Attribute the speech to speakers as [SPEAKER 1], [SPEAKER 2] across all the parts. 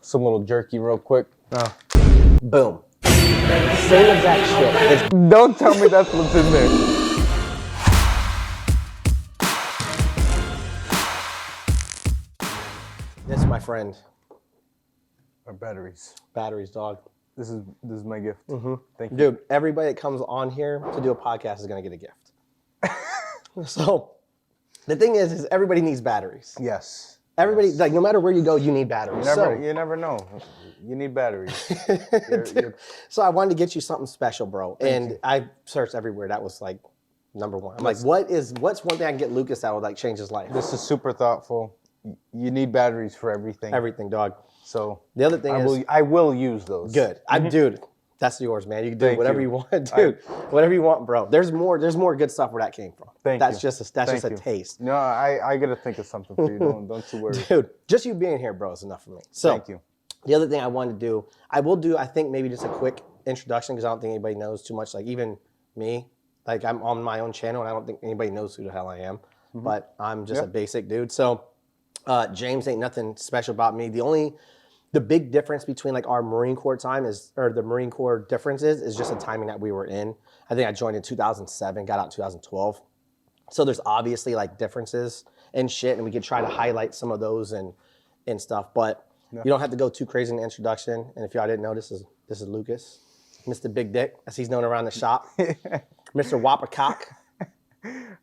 [SPEAKER 1] some little jerky real quick.
[SPEAKER 2] Boom. Same exact shit.
[SPEAKER 1] Don't tell me that's what's in there.
[SPEAKER 2] This, my friend.
[SPEAKER 1] Our batteries.
[SPEAKER 2] Batteries, dog.
[SPEAKER 1] This is my gift. Thank you.
[SPEAKER 2] Dude, everybody that comes on here to do a podcast is going to get a gift. So, the thing is everybody needs batteries.
[SPEAKER 1] Yes.
[SPEAKER 2] Everybody, like, no matter where you go, you need batteries.
[SPEAKER 1] You never know. You need batteries.
[SPEAKER 2] So I wanted to get you something special, bro. And I searched everywhere. That was like number one. I'm like, what's one thing I can get Luccas that would like change his life?
[SPEAKER 1] This is super thoughtful. You need batteries for everything.
[SPEAKER 2] Everything, dog.
[SPEAKER 1] So
[SPEAKER 2] the other thing
[SPEAKER 1] I will use those.
[SPEAKER 2] Good. Dude, that's yours, man. You can do whatever you want, dude. Whatever you want, bro. There's more good stuff where that came from. That's just a taste.
[SPEAKER 1] No, I gotta think of something for you. Don't you worry.
[SPEAKER 2] Dude, just you being here, bro, is enough for me. So
[SPEAKER 1] thank you.
[SPEAKER 2] The other thing I wanted to do, I think maybe just a quick introduction because I don't think anybody knows too much. Like even me, like I'm on my own channel and I don't think anybody knows who the hell I am. But I'm just a basic dude. So James ain't nothing special about me. The big difference between like our Marine Corps time or the Marine Corps differences is just the timing that we were in. I think I joined in 2007, got out in 2012. So there's obviously like differences and shit, and we could try to highlight some of those and stuff. But you don't have to go too crazy in the introduction. And if y'all didn't know, this is Luccas, Mr. Big Dick, as he's known around the shop, Mr. Whopper Cock.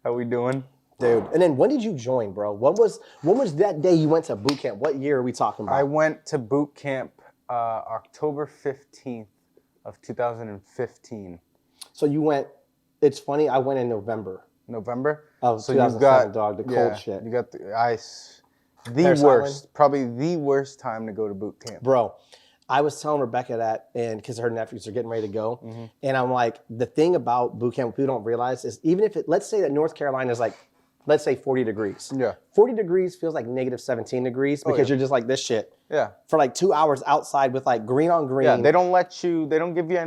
[SPEAKER 1] How we doing?
[SPEAKER 2] Dude, and then when did you join, bro? When was that day you went to boot camp? What year are we talking about?
[SPEAKER 1] I went to boot camp October 15th of 2015.
[SPEAKER 2] So you went, it's funny, I went in November.
[SPEAKER 1] November?
[SPEAKER 2] Of
[SPEAKER 1] so
[SPEAKER 2] 2007, dog, the cold shit.
[SPEAKER 1] You got the ice. Probably the worst time to go to boot camp.
[SPEAKER 2] Bro, I was telling Rebecca that, and because her nephews are getting ready to go, and I'm like, the thing about boot camp people don't realize is even if let's say that North Carolina is like, let's say 40 degrees. Yeah. 40 degrees feels like negative 17 degrees because you're just like this shit. Yeah. For like 2 hours outside with like green on green.
[SPEAKER 1] Yeah, they don't give you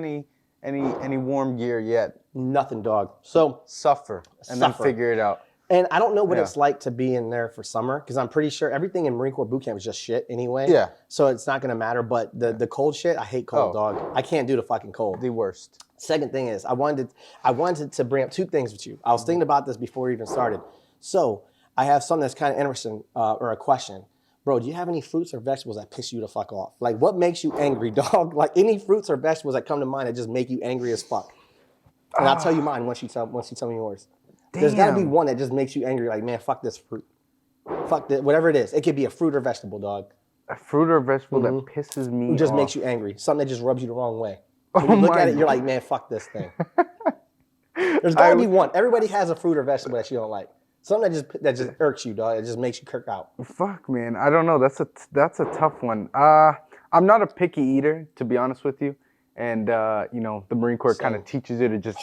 [SPEAKER 1] any warm gear yet.
[SPEAKER 2] Nothing, dog. So
[SPEAKER 1] suffer and then figure it out.
[SPEAKER 2] And I don't know what it's like to be in there for summer because I'm pretty sure everything in Marine Corps boot camp is just shit anyway. Yeah. So it's not gonna matter. But the cold shit, I hate cold, dog. I can't do the fucking cold.
[SPEAKER 1] The worst.
[SPEAKER 2] Second thing is I wanted to bring up two things with you. I was thinking about this before we even started. So I have something that's kind of interesting or a question. Bro, do you have any fruits or vegetables that piss you the fuck off? Like what makes you angry, dog? Like any fruits or vegetables that come to mind that just make you angry as fuck. And I'll tell you mine once you tell me yours. Damn. There's gotta be one that just makes you angry, like, man, fuck this fruit. Fuck this, whatever it is. It could be a fruit or vegetable, dog.
[SPEAKER 1] A fruit or vegetable that pisses me off.
[SPEAKER 2] It just makes you angry. Something that just rubs you the wrong way. When you look at it, you're like, man, fuck this thing. There's gotta be one. Everybody has a fruit or vegetable that you don't like. Something that just irks you, dog. It just makes you kirk out.
[SPEAKER 1] Fuck, man. I don't know. That's a tough one. I'm not a picky eater, to be honest with you. And the Marine Corps kind of teaches you to just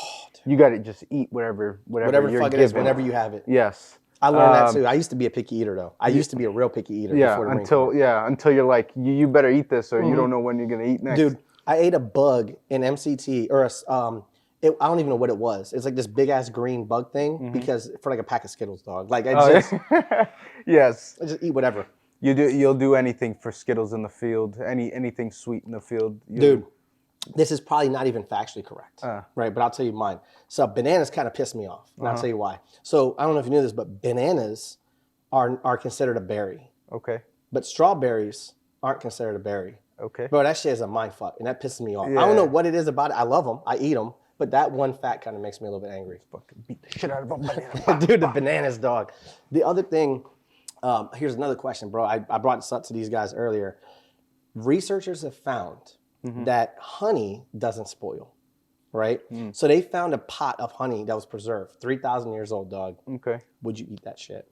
[SPEAKER 1] you got to just eat whatever you're
[SPEAKER 2] fuck it is, whenever you have it.
[SPEAKER 1] Yes.
[SPEAKER 2] I learned that too. I used to be a picky eater though. I used to be a real picky eater before the Marine Corps.
[SPEAKER 1] Until you're like you better eat this or you don't know when you're gonna eat next.
[SPEAKER 2] Dude, I ate a bug in MCT or I don't even know what it was. It's like this big ass green bug thing because for like a pack of Skittles, dog. Like I just
[SPEAKER 1] yes.
[SPEAKER 2] I just eat whatever.
[SPEAKER 1] You'll do anything for Skittles in the field. Anything sweet in the field.
[SPEAKER 2] Dude, this is probably not even factually correct, right? But I'll tell you mine. So bananas kind of piss me off, and I'll tell you why. So I don't know if you knew this, but bananas are considered a berry. Okay. But strawberries aren't considered a berry. Okay. Bro, that shit is a mind fuck, and that pisses me off. Yeah. I don't know what it is about it. I love them. I eat them. But that one fact kind of makes me a little bit angry.
[SPEAKER 1] Fucking beat the shit out of a banana.
[SPEAKER 2] Dude, the bananas, dog. The other thing, here's another question, bro. I brought this up to these guys earlier. Researchers have found that honey doesn't spoil, right? So they found a pot of honey that was preserved, 3,000 years old, dog. Okay. Would you eat that shit?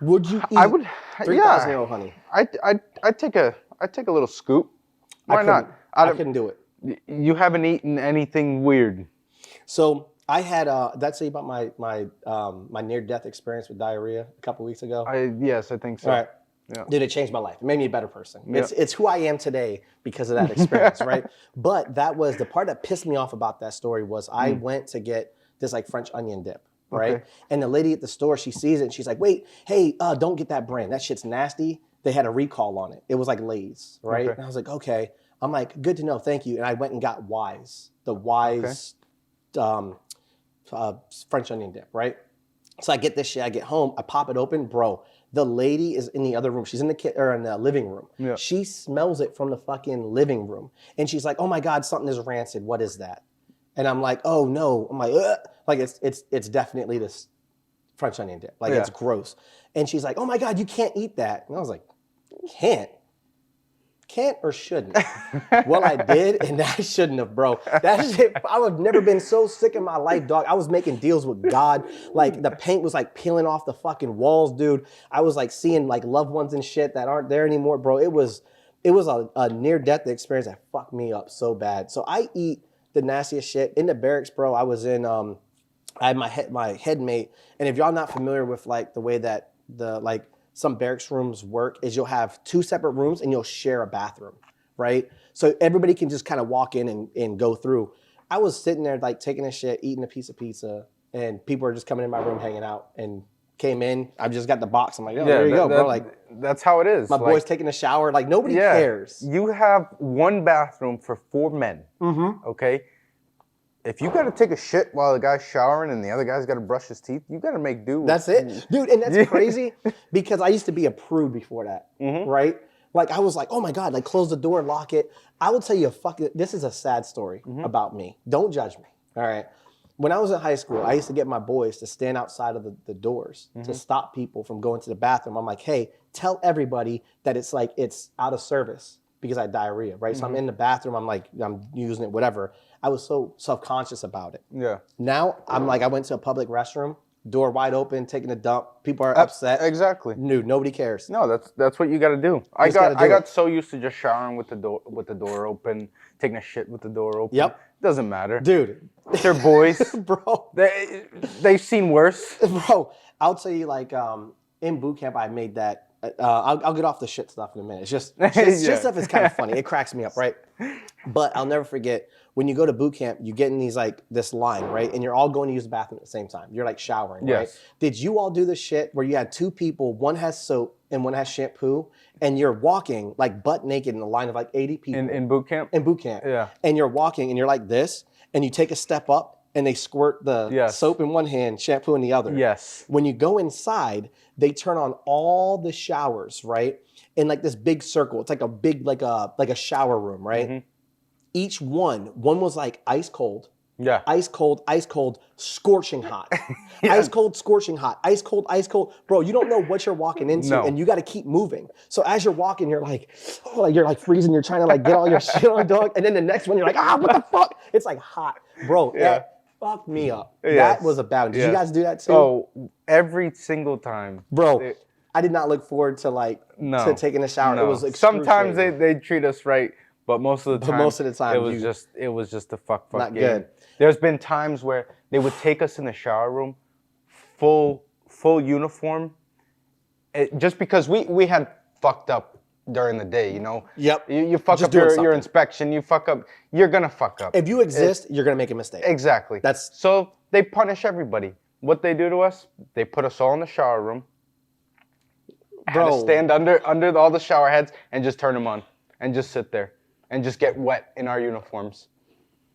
[SPEAKER 2] Would you eat 3,000-year-old honey?
[SPEAKER 1] I'd take a little scoop. Why not?
[SPEAKER 2] I couldn't do it.
[SPEAKER 1] You haven't eaten anything weird.
[SPEAKER 2] So I had, did I tell you about my near-death experience with diarrhea a couple weeks ago?
[SPEAKER 1] Yes, I think so.
[SPEAKER 2] All right. Yeah. Dude, it changed my life. It made me a better person. Yeah. It's who I am today because of that experience, right? But that was the part that pissed me off about that story was I went to get this like French onion dip, right? Okay. And the lady at the store, she sees it and she's like, wait, hey, don't get that brand. That shit's nasty. they had a recall on it. It was like Lay's, right?
[SPEAKER 1] Okay.
[SPEAKER 2] And I was like, okay. I'm like, good to know, thank you. And I went and got Wise, the Wise French onion dip, right? So I get this shit, I get home, I pop it open, bro. The lady is in the other room. She's in the living room.
[SPEAKER 1] Yeah.
[SPEAKER 2] She smells it from the fucking living room. And she's like, oh my God, something is rancid. What is that? And I'm like, oh no. I'm like, ugh. Like it's definitely this French onion dip. Like it's gross. And she's like, oh my God, you can't eat that. And I was like, can't or shouldn't? Well, I did, and I shouldn't have, bro. That shit, I would have never been so sick in my life, dog. I was making deals with God. Like, the paint was, like, peeling off the fucking walls, dude. I was, like, seeing, like, loved ones and shit that aren't there anymore, bro. It was a near-death experience that fucked me up so bad. So I eat the nastiest shit. In the barracks, bro, I was in, I had my head mate, and if y'all not familiar with, like, the way that some barracks rooms work is you'll have 2 separate rooms and you'll share a bathroom, right? So everybody can just kind of walk in and go through. I was sitting there like taking a shit, eating a piece of pizza, and people are just coming in my room hanging out and came in. I just got the box. I'm like, oh, there you go, bro. Like,
[SPEAKER 1] that's how it is.
[SPEAKER 2] My boy's taking a shower. Like, nobody cares.
[SPEAKER 1] You have one bathroom for 4 men, okay? If you got to take a shit while the guy's showering and the other guy's got to brush his teeth, you got to make do.
[SPEAKER 2] That's it. Dude, and that's crazy because I used to be a prude before that, right? Like, I was like, oh my God, like, close the door, lock it. I will tell you, this is a sad story about me. Don't judge me, all right? When I was in high school, I used to get my boys to stand outside of the doors to stop people from going to the bathroom. I'm like, hey, tell everybody that it's out of service because I had diarrhea, right? So I'm in the bathroom, I'm using it, whatever. I was so self-conscious about it.
[SPEAKER 1] Yeah.
[SPEAKER 2] Now I'm like, I went to a public restroom, door wide open, taking a dump. People are upset.
[SPEAKER 1] Exactly.
[SPEAKER 2] Dude, nobody cares.
[SPEAKER 1] No, that's what you got to do. I got so used to just showering with the door open, taking a shit with the door open.
[SPEAKER 2] Yep.
[SPEAKER 1] Doesn't matter.
[SPEAKER 2] Dude.
[SPEAKER 1] They're boys.
[SPEAKER 2] Bro.
[SPEAKER 1] They've seen worse.
[SPEAKER 2] Bro, I'll tell you, like, in boot camp, I made that. I'll get off the shit stuff in a minute. It's just shit stuff is kind of funny. It cracks me up, right? But I'll never forget when you go to boot camp, you get in this line, right? And you're all going to use the bathroom at the same time. You're like showering, right? Did you all do this shit where you had 2 people, one has soap and one has shampoo, and you're walking like butt naked in a line of like 80 people
[SPEAKER 1] in boot camp?
[SPEAKER 2] In boot camp,
[SPEAKER 1] yeah.
[SPEAKER 2] And you're walking and you're like this, and you take a step up. And they squirt the soap in one hand, shampoo in the other.
[SPEAKER 1] Yes.
[SPEAKER 2] When you go inside, they turn on all the showers, right? In like this big circle. It's like a big, like a shower room, right? Each one was like ice cold.
[SPEAKER 1] Yeah.
[SPEAKER 2] Ice cold, scorching hot. Ice cold, scorching hot. Ice cold, ice cold. Bro, you don't know what you're walking into, and you got to keep moving. So as you're walking, you're like, you're like freezing. You're trying to like get all your shit on, dog. And then the next one, you're like, what the fuck? It's like hot, bro. That fucked me up. That was a bad one. Did you guys do that too?
[SPEAKER 1] Oh, every single time,
[SPEAKER 2] bro. I did not look forward to to taking a shower.
[SPEAKER 1] No.
[SPEAKER 2] It was
[SPEAKER 1] sometimes they treat us right, but most of the time, it was just a fuck
[SPEAKER 2] not
[SPEAKER 1] game.
[SPEAKER 2] Good.
[SPEAKER 1] There's been times where they would take us in the shower room, full uniform, just because we had fucked up during the day, you know.
[SPEAKER 2] Yep.
[SPEAKER 1] You fuck up your inspection. You fuck up. You're gonna fuck up.
[SPEAKER 2] If you exist, you're gonna make a mistake.
[SPEAKER 1] Exactly. So they punish everybody. What they do to us? They put us all in the shower room. Bro. Had to stand under all the shower heads and just turn them on and just sit there and just get wet in our uniforms.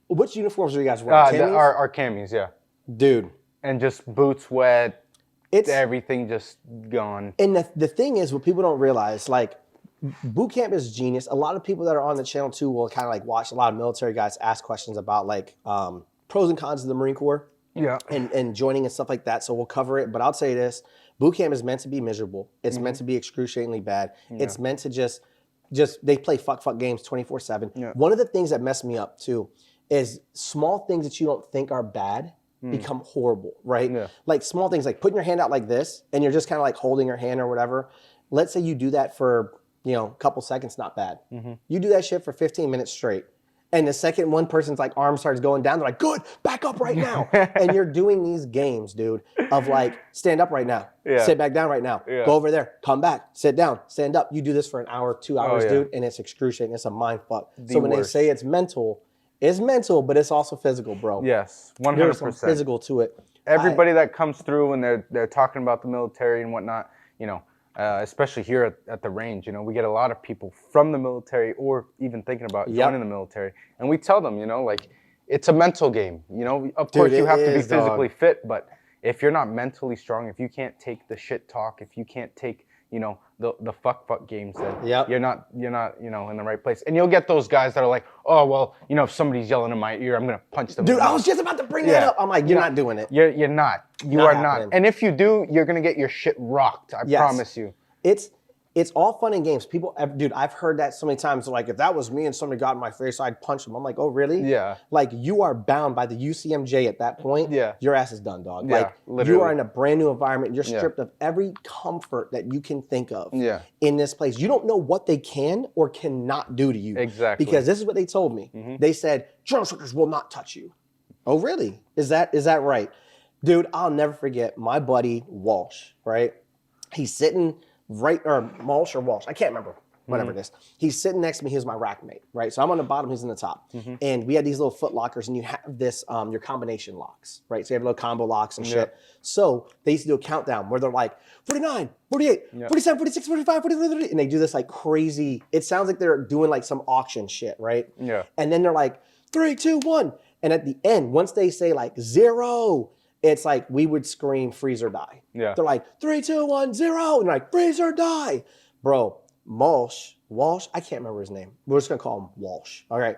[SPEAKER 2] Which uniforms are you guys wearing?
[SPEAKER 1] Our camis, yeah.
[SPEAKER 2] Dude.
[SPEAKER 1] And just boots wet. It's everything just gone.
[SPEAKER 2] And the thing is, what people don't realize, like, boot camp is genius. A lot of people that are on the channel too will kind of like watch a lot of military guys ask questions about like pros and cons of the Marine Corps.
[SPEAKER 1] Yeah.
[SPEAKER 2] And joining and stuff like that. So we'll cover it. But I'll say this, boot camp is meant to be miserable. It's meant to be excruciatingly bad. Yeah. It's meant to just they play fuck games 24/7. Yeah. One of the things that messed me up too is small things that you don't think are bad become horrible, right? Yeah. Like small things like putting your hand out like this and you're just kind of like holding your hand or whatever. Let's say you do that for, a couple seconds, not bad. You do that shit for 15 minutes straight. And the second one person's like arm starts going down, they're like, good, back up right now. And you're doing these games, dude, of like, stand up right now, sit back down right now, go over there, come back, sit down, stand up. You do this for an hour, 2 hours, dude, and it's excruciating. It's a mind fuck. So when they say it's mental, but it's also physical, bro.
[SPEAKER 1] Yes, 100%.
[SPEAKER 2] There's some physical to it.
[SPEAKER 1] Everybody that comes through and they're talking about the military and whatnot, especially here at the range. You know, we get a lot of people from the military or even thinking about joining the military, and we tell them, you know, like it's a mental game. You know, of course you have to be physically fit, but if you're not mentally strong, if you can't take the shit talk, if you can't take, you know, the fuck games, then you're not, you know, in the right place. And you'll get those guys that are like, oh well, you know, if somebody's yelling in my ear, I'm gonna punch them.
[SPEAKER 2] Dude, I was just about to bring that up. I'm like, you're not doing it.
[SPEAKER 1] You're not. You are not. And if you do, you're gonna get your shit rocked. I promise you.
[SPEAKER 2] It's all fun and games. People, dude, I've heard that so many times. Like, if that was me and somebody got in my face, I'd punch them. I'm like, oh, really?
[SPEAKER 1] Yeah.
[SPEAKER 2] Like, you are bound by the UCMJ at that point.
[SPEAKER 1] Yeah.
[SPEAKER 2] Your ass is done, dog.
[SPEAKER 1] Yeah,
[SPEAKER 2] like,
[SPEAKER 1] literally.
[SPEAKER 2] you are in a brand new environment. You're stripped of every comfort that you can think of in this place. You don't know what they can or cannot do to you.
[SPEAKER 1] Exactly.
[SPEAKER 2] Because this is what they told me. They said, drill instructors will not touch you. Oh, really? Is that right? Dude, I'll never forget my buddy Walsh, right? He's sitting Walsh, I can't remember, whatever it is. He's sitting next to me, he's my rack mate, right? So I'm on the bottom, he's in the top. And we had these little foot lockers, and you have this, your combination locks, right? So you have little combo locks and shit. So they used to do a countdown where they're like, 49, 48, 47, 46, 45, 43, and they do this like crazy, it sounds like they're doing like some auction shit, right?
[SPEAKER 1] Yeah.
[SPEAKER 2] And then they're like, 3, 2, 1. And at the end, once they say like 0, it's like we would scream freeze or die.
[SPEAKER 1] Yeah.
[SPEAKER 2] They're like 3, 2, 1, 0, and like freeze or die. Bro, Walsh, I can't remember his name. We're just gonna call him Walsh. All right.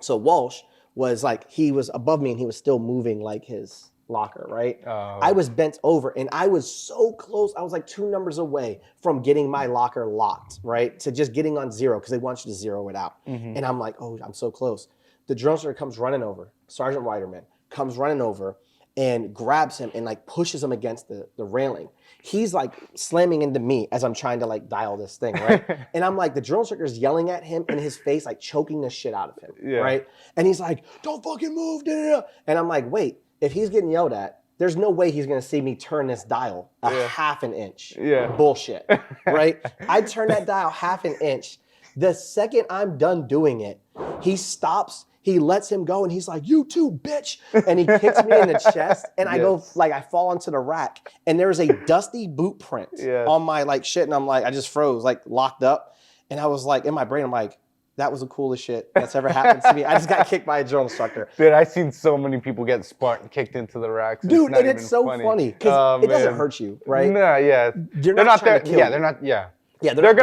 [SPEAKER 2] So Walsh was like, he was above me and he was still moving like his locker, right? I was bent over and I was so close. I was like 2 numbers away from getting my locker locked, right? To just getting on 0 because they want you to 0 it out. And I'm like, oh, I'm so close. The drill instructor comes running over. Sergeant Weiderman comes running over and grabs him and like pushes him against the railing. He's like slamming into me as I'm trying to like dial this thing, right? And I'm like, the drill instructor's yelling at him in his face, like choking the shit out of him, right? And he's like, don't fucking move, da, da, da. And I'm like, wait, if he's getting yelled at, there's no way he's gonna see me turn this dial a half an inch. Bullshit, right? I turn that dial half an inch. The second I'm done doing it, he stops. He lets him go and he's like, you too, bitch. And he kicks me in the chest and I go, like, I fall onto the rack and there's a dusty boot print on my like shit. And I'm like, I just froze, like locked up. And I was like, in my brain, I'm like, that was the coolest shit that's ever happened to me. I just got kicked by a drill instructor.
[SPEAKER 1] Dude, I've seen so many people get Spartan kicked into the racks.
[SPEAKER 2] Dude, and it's so funny because it doesn't hurt you, right?
[SPEAKER 1] No, yeah.
[SPEAKER 2] They're not there.
[SPEAKER 1] Yeah, they're not, yeah.
[SPEAKER 2] Yeah,
[SPEAKER 1] they're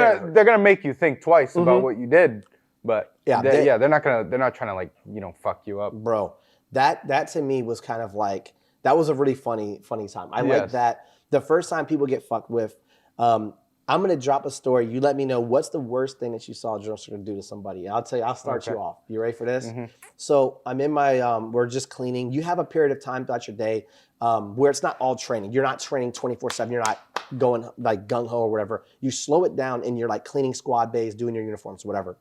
[SPEAKER 1] gonna make you think twice about what you did. But they're not trying to like, you know, fuck you up.
[SPEAKER 2] Bro, that to me was kind of like, that was a really funny time. I like that. The first time people get fucked with, I'm going to drop a story. You let me know what's the worst thing that you saw a drill instructor do to somebody. I'll tell you, I'll start you off. You ready for this? So I'm in my, we're just cleaning. You have a period of time throughout your day where it's not all training. You're not training 24/7. You're not going like gung-ho or whatever. You slow it down and you're like cleaning squad bays, doing your uniforms, whatever.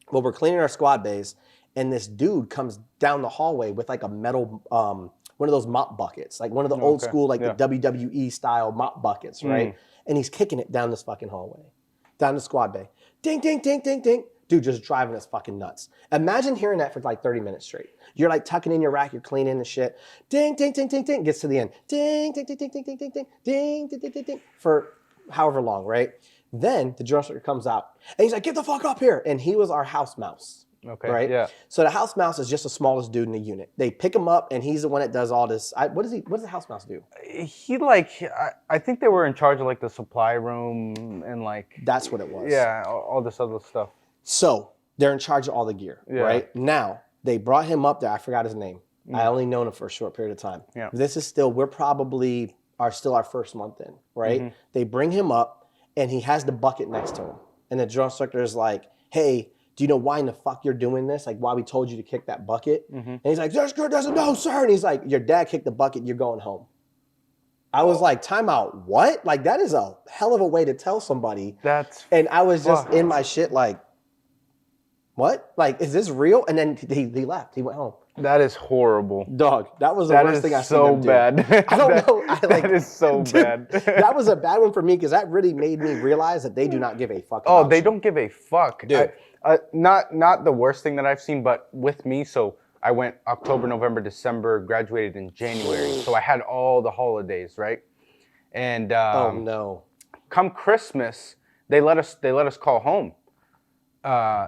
[SPEAKER 2] Well, we're cleaning our squad bays, and this dude comes down the hallway with like a metal, one of those mop buckets, like one of the old school, like the WWE style mop buckets, right? And he's kicking it down this fucking hallway, down the squad bay. Ding, ding, ding, ding, ding. Dude, just driving us fucking nuts. Imagine hearing that for like 30 minutes straight. You're like tucking in your rack, you're cleaning the shit. Ding, ding, ding, ding, ding. Gets to the end. Ding, ding, ding, ding, ding, ding, ding, ding, ding, ding, ding, ding, ding. For however long, right? Then the drill instructor comes out and he's like, get the fuck up here. And he was our house mouse.
[SPEAKER 1] Okay.
[SPEAKER 2] Right? Yeah. So the house mouse is just the smallest dude in the unit. They pick him up and he's the one that does all this. What does the house mouse do?
[SPEAKER 1] He like, I think they were in charge of like the supply room and like.
[SPEAKER 2] That's what it was.
[SPEAKER 1] Yeah, all this other stuff.
[SPEAKER 2] So they're in charge of all the gear, right? Now, they brought him up there. I forgot his name. I only known him for a short period of time. Yeah. This is still, we're probably still our first month in, right? They bring him up. And he has the bucket next to him. And the drill instructor is like, hey, do you know why in the fuck you're doing this? Like, why we told you to kick that bucket? And he's like, there's good, doesn't know, sir. And he's like, your dad kicked the bucket, you're going home. I was like, time out, what? Like, that is a hell of a way to tell somebody. And I was just in my shit like, what? Like, is this real? And then he left, he went home.
[SPEAKER 1] That is horrible.
[SPEAKER 2] Dog, that was the worst thing I've seen them do.
[SPEAKER 1] That is so bad.
[SPEAKER 2] I don't know.
[SPEAKER 1] That is so bad.
[SPEAKER 2] That was a bad one for me because that really made me realize that they do not give a fuck.
[SPEAKER 1] Oh, they don't give a fuck. Dude. Not the worst thing that I've seen, but with me, so I went October, November, December, graduated in January. So I had all the holidays, right? And
[SPEAKER 2] oh no.
[SPEAKER 1] come Christmas, they let us call home.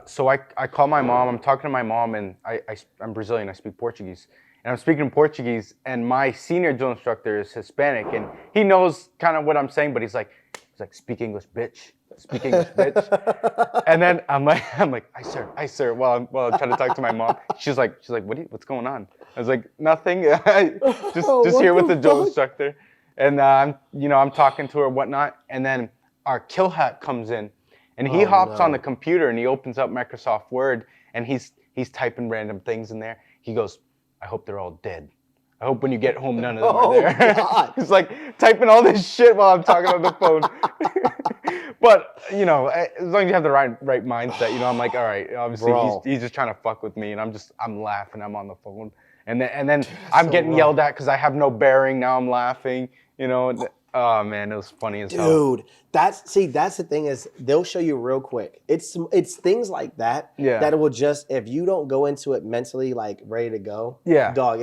[SPEAKER 1] So I call my mom. I'm talking to my mom, and I'm Brazilian. I speak Portuguese, and I'm speaking in Portuguese. And my senior drill instructor is Hispanic, and he knows kind of what I'm saying, but he's like, speak English, bitch. Speak English, bitch. And then I'm like, I sir. While I'm trying to talk to my mom, she's like, what's going on? I was like, nothing. just here with the drill instructor, and I'm talking to her, whatnot, and then our kill hat comes in. And he hops on the computer and he opens up Microsoft Word and he's typing random things in there. He goes, I hope they're all dead. I hope when you get home, none of them are there.
[SPEAKER 2] God.
[SPEAKER 1] He's like typing all this shit while I'm talking on the phone. But, as long as you have the right mindset, I'm like, all right, obviously he's just trying to fuck with me. And I'm laughing. I'm on the phone. And then I'm getting yelled at because I have no bearing. Now I'm laughing, Oh man, it was funny as hell.
[SPEAKER 2] Dude, that's the thing is they'll show you real quick. It's things like that that it will just, if you don't go into it mentally like ready to go, dog,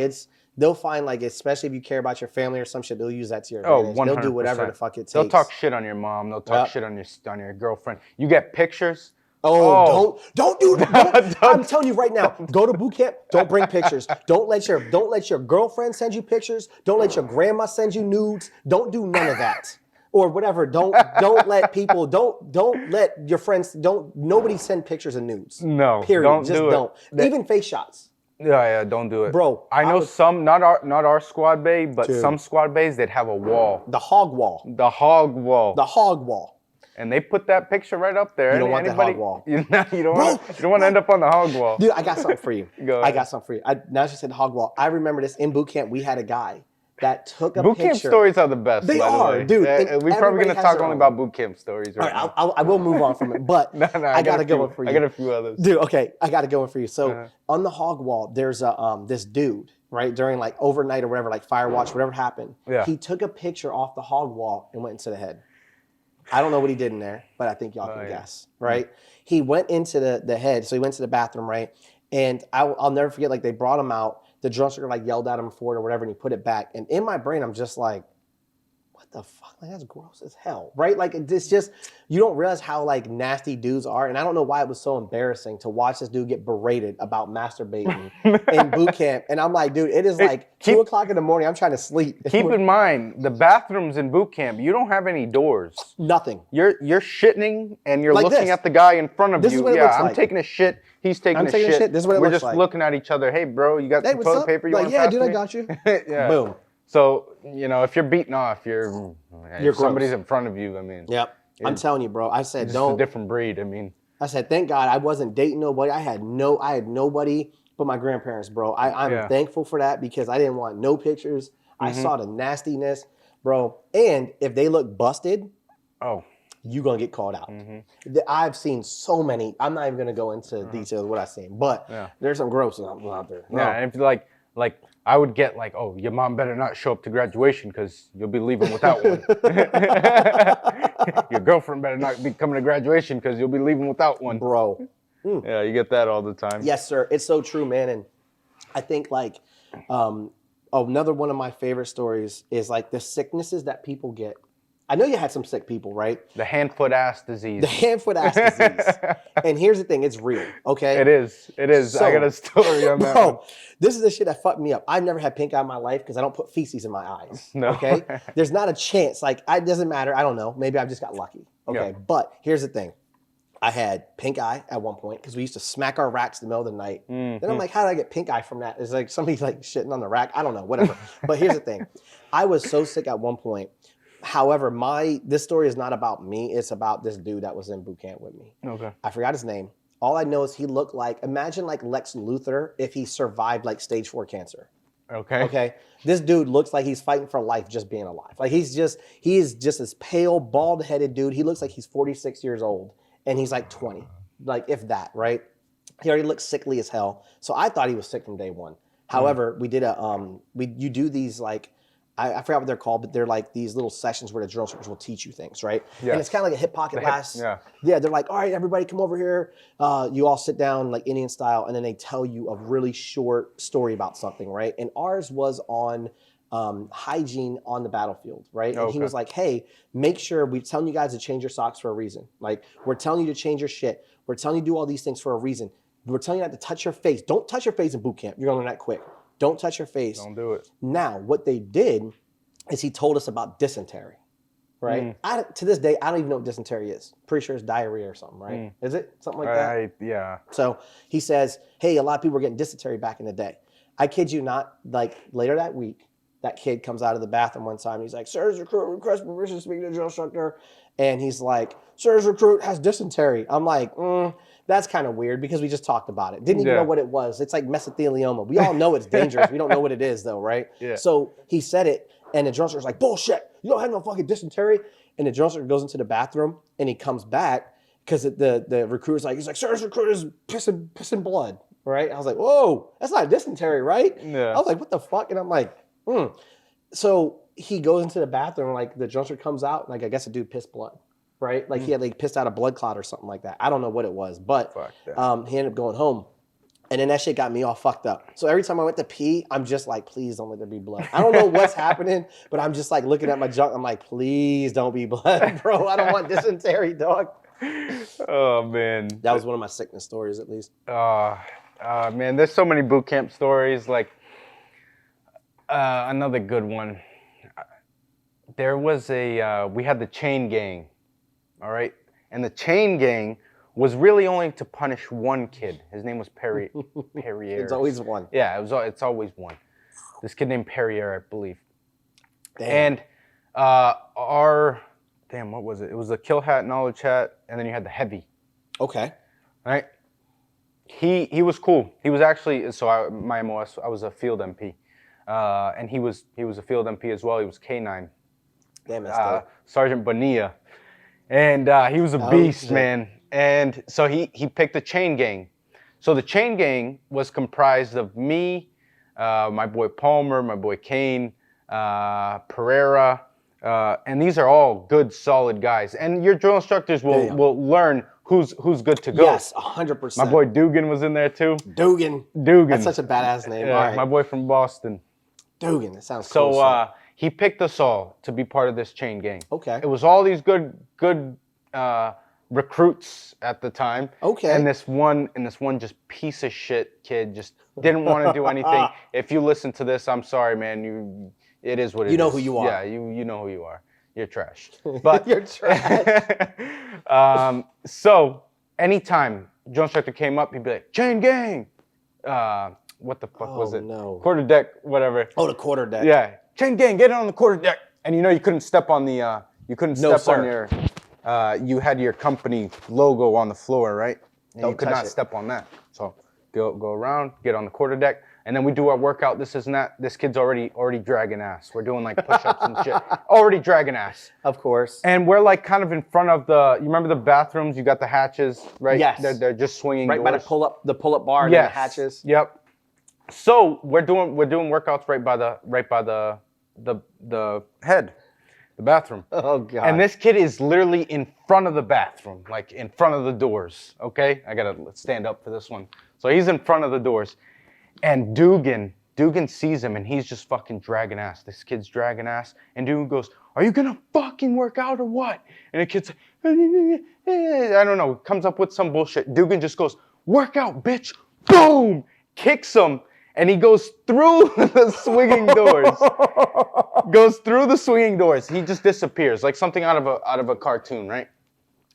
[SPEAKER 2] they'll find like, especially if you care about your family or some shit, they'll use that to your advantage. 100%. They'll do whatever the fuck it takes.
[SPEAKER 1] They'll talk shit on your mom. They'll talk shit on your girlfriend. You get pictures.
[SPEAKER 2] Don't do that. I'm telling you right now, go to boot camp, don't bring pictures. Don't let your girlfriend send you pictures. Don't let your grandma send you nudes. Don't do none of that. Or whatever. Don't let people, don't let your friends, nobody send pictures of nudes.
[SPEAKER 1] No.
[SPEAKER 2] Period. Just don't. Even face shots.
[SPEAKER 1] Yeah, don't do it.
[SPEAKER 2] Bro.
[SPEAKER 1] I know some, not our squad bay, but some squad bays, they'd have a wall.
[SPEAKER 2] The hog wall.
[SPEAKER 1] The hog wall.
[SPEAKER 2] The hog wall.
[SPEAKER 1] And they put that picture right up there.
[SPEAKER 2] You don't want the hog wall.
[SPEAKER 1] You don't want to end up on the hog wall.
[SPEAKER 2] Dude, I got something for you.
[SPEAKER 1] Go ahead.
[SPEAKER 2] I got something for you. Now she said hog wall. I remember this in boot camp. We had a guy that took a
[SPEAKER 1] boot
[SPEAKER 2] picture.
[SPEAKER 1] Boot camp stories are the best.
[SPEAKER 2] They
[SPEAKER 1] by
[SPEAKER 2] are,
[SPEAKER 1] the way.
[SPEAKER 2] dude.
[SPEAKER 1] We're probably going to talk only about boot camp stories right now.
[SPEAKER 2] I will move on from it, but I got to go one for you.
[SPEAKER 1] I got a few others.
[SPEAKER 2] Dude, okay, I got to go one for you. So on the hog wall, there's this dude, right, during like overnight or whatever, like fire watch, whatever happened.
[SPEAKER 1] Yeah.
[SPEAKER 2] He took a picture off the hog wall and went into the head. I don't know what he did in there, but I think y'all can guess, right? He went into the head, so he went to the bathroom, right? And I'll never forget, like they brought him out. The drill instructor like yelled at him for it or whatever, and he put it back. And in my brain, I'm just like, what the fuck? Like that's gross as hell, right? Like it's just, you don't realize how like nasty dudes are. And I don't know why it was so embarrassing to watch this dude get berated about masturbating in boot camp. And I'm like, dude, it is like 2 o'clock in the morning. I'm trying to sleep.
[SPEAKER 1] Keep in mind, the bathrooms in boot camp, you don't have any doors.
[SPEAKER 2] Nothing.
[SPEAKER 1] You're shitting and you're
[SPEAKER 2] like
[SPEAKER 1] looking at the guy in front of you.
[SPEAKER 2] This is what it looks
[SPEAKER 1] I'm
[SPEAKER 2] like.
[SPEAKER 1] taking a shit. He's taking a shit.
[SPEAKER 2] This is what it
[SPEAKER 1] We're
[SPEAKER 2] looks
[SPEAKER 1] just
[SPEAKER 2] like.
[SPEAKER 1] looking at each other. Hey, bro, you got some toilet paper? You
[SPEAKER 2] like,
[SPEAKER 1] want
[SPEAKER 2] yeah,
[SPEAKER 1] pass
[SPEAKER 2] dude,
[SPEAKER 1] me?
[SPEAKER 2] I got you.
[SPEAKER 1] Yeah.
[SPEAKER 2] Boom.
[SPEAKER 1] So, if you're beating off, if somebody's in front of you, I mean.
[SPEAKER 2] Yep. I'm telling you, bro. I said,
[SPEAKER 1] It's a different breed, I mean.
[SPEAKER 2] I said, thank God I wasn't dating nobody. I had nobody but my grandparents, bro. I'm thankful for that because I didn't want no pictures. I saw the nastiness, bro. And if they look busted, you're going to get called out. I've seen so many. I'm not even going to go into details of what I've seen, but there's some gross out there.
[SPEAKER 1] Yeah, and if like I would get like, oh, your mom better not show up to graduation because you'll be leaving without one. Your girlfriend better not be coming to graduation because you'll be leaving without one.
[SPEAKER 2] Bro.
[SPEAKER 1] Yeah, you get that all the time.
[SPEAKER 2] Yes, sir. It's so true, man. And I think like another one of my favorite stories is like the sicknesses that people get. I know you had some sick people, right?
[SPEAKER 1] The hand, foot, ass disease.
[SPEAKER 2] The hand, foot, ass disease. And here's the thing, it's real, okay?
[SPEAKER 1] It is. So, I got a story on that.
[SPEAKER 2] Bro, this is the shit that fucked me up. I've never had pink eye in my life because I don't put feces in my eyes.
[SPEAKER 1] No.
[SPEAKER 2] Okay? There's not a chance. Like, it doesn't matter. I don't know. Maybe I just got lucky. Okay. Yeah. But here's the thing. I had pink eye at one point because we used to smack our racks in the middle of the night. Then I'm like, how did I get pink eye from that? It's like somebody like shitting on the rack. I don't know, whatever. But here's the thing. I was so sick at one point. However, this story is not about me. It's about this dude that was in boot camp with me.
[SPEAKER 1] Okay.
[SPEAKER 2] I forgot his name. All I know is he looked like, imagine like Lex Luthor if he survived like stage 4 cancer.
[SPEAKER 1] Okay.
[SPEAKER 2] Okay. This dude looks like he's fighting for life just being alive. Like he is just this pale, bald-headed dude. He looks like he's 46 years old and he's like 20. Like if that, right? He already looks sickly as hell. So I thought he was sick from day one. However, we did you do these like, I forgot what they're called, but they're like these little sessions where the drill instructors will teach you things, right? Yes. And it's kind of like a hip pocket class. Yeah, they're like, all right, everybody come over here. You all sit down like Indian style, and then they tell you a really short story about something, right? And ours was on hygiene on the battlefield, right? And he
[SPEAKER 1] Okay.
[SPEAKER 2] was like, hey, make sure we're telling you guys to change your socks for a reason. Like, we're telling you to change your shit. We're telling you to do all these things for a reason. We're telling you not to touch your face. Don't touch your face in boot camp. You're gonna learn that quick. Don't touch your face.
[SPEAKER 1] Don't do it.
[SPEAKER 2] Now, what they did is he told us about dysentery, right? To this day, I don't even know what dysentery is. Pretty sure it's diarrhea or something, right? Is it something like that?
[SPEAKER 1] Yeah.
[SPEAKER 2] So he says, hey, a lot of people were getting dysentery back in the day. I kid you not, like later that week, that kid comes out of the bathroom one time. He's like, sir's recruit request permission to speak to the drill instructor. And he's like, sir's recruit has dysentery. I'm like, that's kind of weird because we just talked about it. Didn't even know what it was. It's like mesothelioma. We all know it's dangerous. We don't know what it is though, right?
[SPEAKER 1] Yeah.
[SPEAKER 2] So he said it and the drill instructor's like, bullshit. You don't have no fucking dysentery. And the drill instructor goes into the bathroom and he comes back because the recruiter's like, he's like, sir's recruit is pissing blood, right? I was like, whoa, that's not dysentery, right?
[SPEAKER 1] Yeah.
[SPEAKER 2] I was like, what the fuck? And I'm like, So he goes into the bathroom, like the drunker comes out, like I guess the dude pissed blood, right? Like he had like pissed out a blood clot or something like that. I don't know what it was, but he ended up going home. And then that shit got me all fucked up. So every time I went to pee, I'm just like, please don't let there be blood. I don't know what's happening, but I'm just like looking at my junk. I'm like, please don't be blood, bro. I don't want dysentery, dog.
[SPEAKER 1] Oh, man.
[SPEAKER 2] That was one of my sickness stories, at least.
[SPEAKER 1] Man, there's so many boot camp stories. Like, another good one. There was we had the chain gang, all right? And the chain gang was really only to punish one kid. His name was Perrier.
[SPEAKER 2] It's always one.
[SPEAKER 1] Yeah, it's always one. This kid named Perrier, I believe.
[SPEAKER 2] Damn.
[SPEAKER 1] And what was it? It was a kill hat, knowledge hat, and then you had the heavy.
[SPEAKER 2] Okay.
[SPEAKER 1] Right? He was cool. He was actually, my MOS, I was a field MP. And he was a field MP as well. He was K9.
[SPEAKER 2] Damn, that's dope.
[SPEAKER 1] Sergeant Bonilla. And he was a beast, man. And so he picked the chain gang. So the chain gang was comprised of me, my boy Palmer, my boy Kane, Pereira, and these are all good, solid guys. And your drill instructors will learn who's good to go.
[SPEAKER 2] Yes, 100%.
[SPEAKER 1] My boy Dugan was in there too.
[SPEAKER 2] Dugan.
[SPEAKER 1] Dugan.
[SPEAKER 2] That's such a badass name.
[SPEAKER 1] Yeah,
[SPEAKER 2] all right.
[SPEAKER 1] my boy from Boston.
[SPEAKER 2] Dugan, that sounds cool.
[SPEAKER 1] So he picked us all to be part of this chain gang.
[SPEAKER 2] Okay.
[SPEAKER 1] It was all these good recruits at the time.
[SPEAKER 2] Okay.
[SPEAKER 1] And this one just piece of shit kid just didn't want to do anything. If you listen to this, I'm sorry, man. It is what it is.
[SPEAKER 2] You know who you are.
[SPEAKER 1] Yeah, you know who you are. You're trash. But
[SPEAKER 2] You're trash.
[SPEAKER 1] So anytime drill instructor came up, he'd be like, chain gang. What the fuck was it?
[SPEAKER 2] No.
[SPEAKER 1] Quarter deck, whatever.
[SPEAKER 2] Oh, the quarter deck.
[SPEAKER 1] Yeah. Chain gang, get it on the quarter deck. And you couldn't step on the, on your, you had your company logo on the floor, right? And you could not step on that. So go around, get on the quarter deck. And then we do our workout, this and that. This kid's already dragging ass. We're doing like push-ups and shit. Already dragging ass.
[SPEAKER 2] Of course.
[SPEAKER 1] And we're like kind of in front of you remember the bathrooms? You got the hatches, right?
[SPEAKER 2] Yes.
[SPEAKER 1] They're just swinging
[SPEAKER 2] right
[SPEAKER 1] doors.
[SPEAKER 2] by the pull-up bar and the hatches.
[SPEAKER 1] Yep. So we're doing workouts right by the head, the bathroom.
[SPEAKER 2] Oh God.
[SPEAKER 1] And this kid is literally in front of the bathroom, like in front of the doors. Okay, I gotta stand up for this one. So he's in front of the doors, and Dugan sees him, and he's just fucking dragging ass. This kid's dragging ass, and Dugan goes, "Are you gonna fucking work out or what?" And the kid's like, I don't know, comes up with some bullshit. Dugan just goes, "Work out, bitch!" Boom, kicks him. And he goes through the swinging doors. Goes through the swinging doors. He just disappears, like something out of a cartoon, right?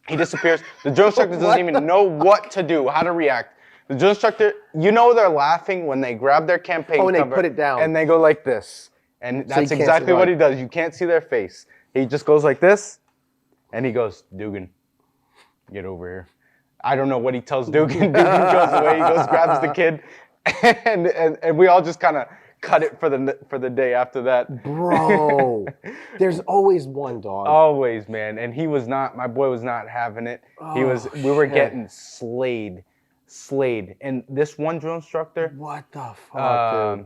[SPEAKER 1] He disappears. The drill instructor doesn't even know what to do, how to react. The drill instructor, they're laughing when they grab their campaign cover.
[SPEAKER 2] And they put it down.
[SPEAKER 1] And they go like this. And that's exactly what he does. You can't see their face. He just goes like this, and he goes, "Dugan, get over here." I don't know what he tells Dugan. Dugan goes away. He goes, grabs the kid. And we all just kind of cut it for the day after that.
[SPEAKER 2] Bro, there's always one, dog.
[SPEAKER 1] Always, man. And my boy was not having it. We were getting slayed. And this one drill instructor.
[SPEAKER 2] What the fuck, dude?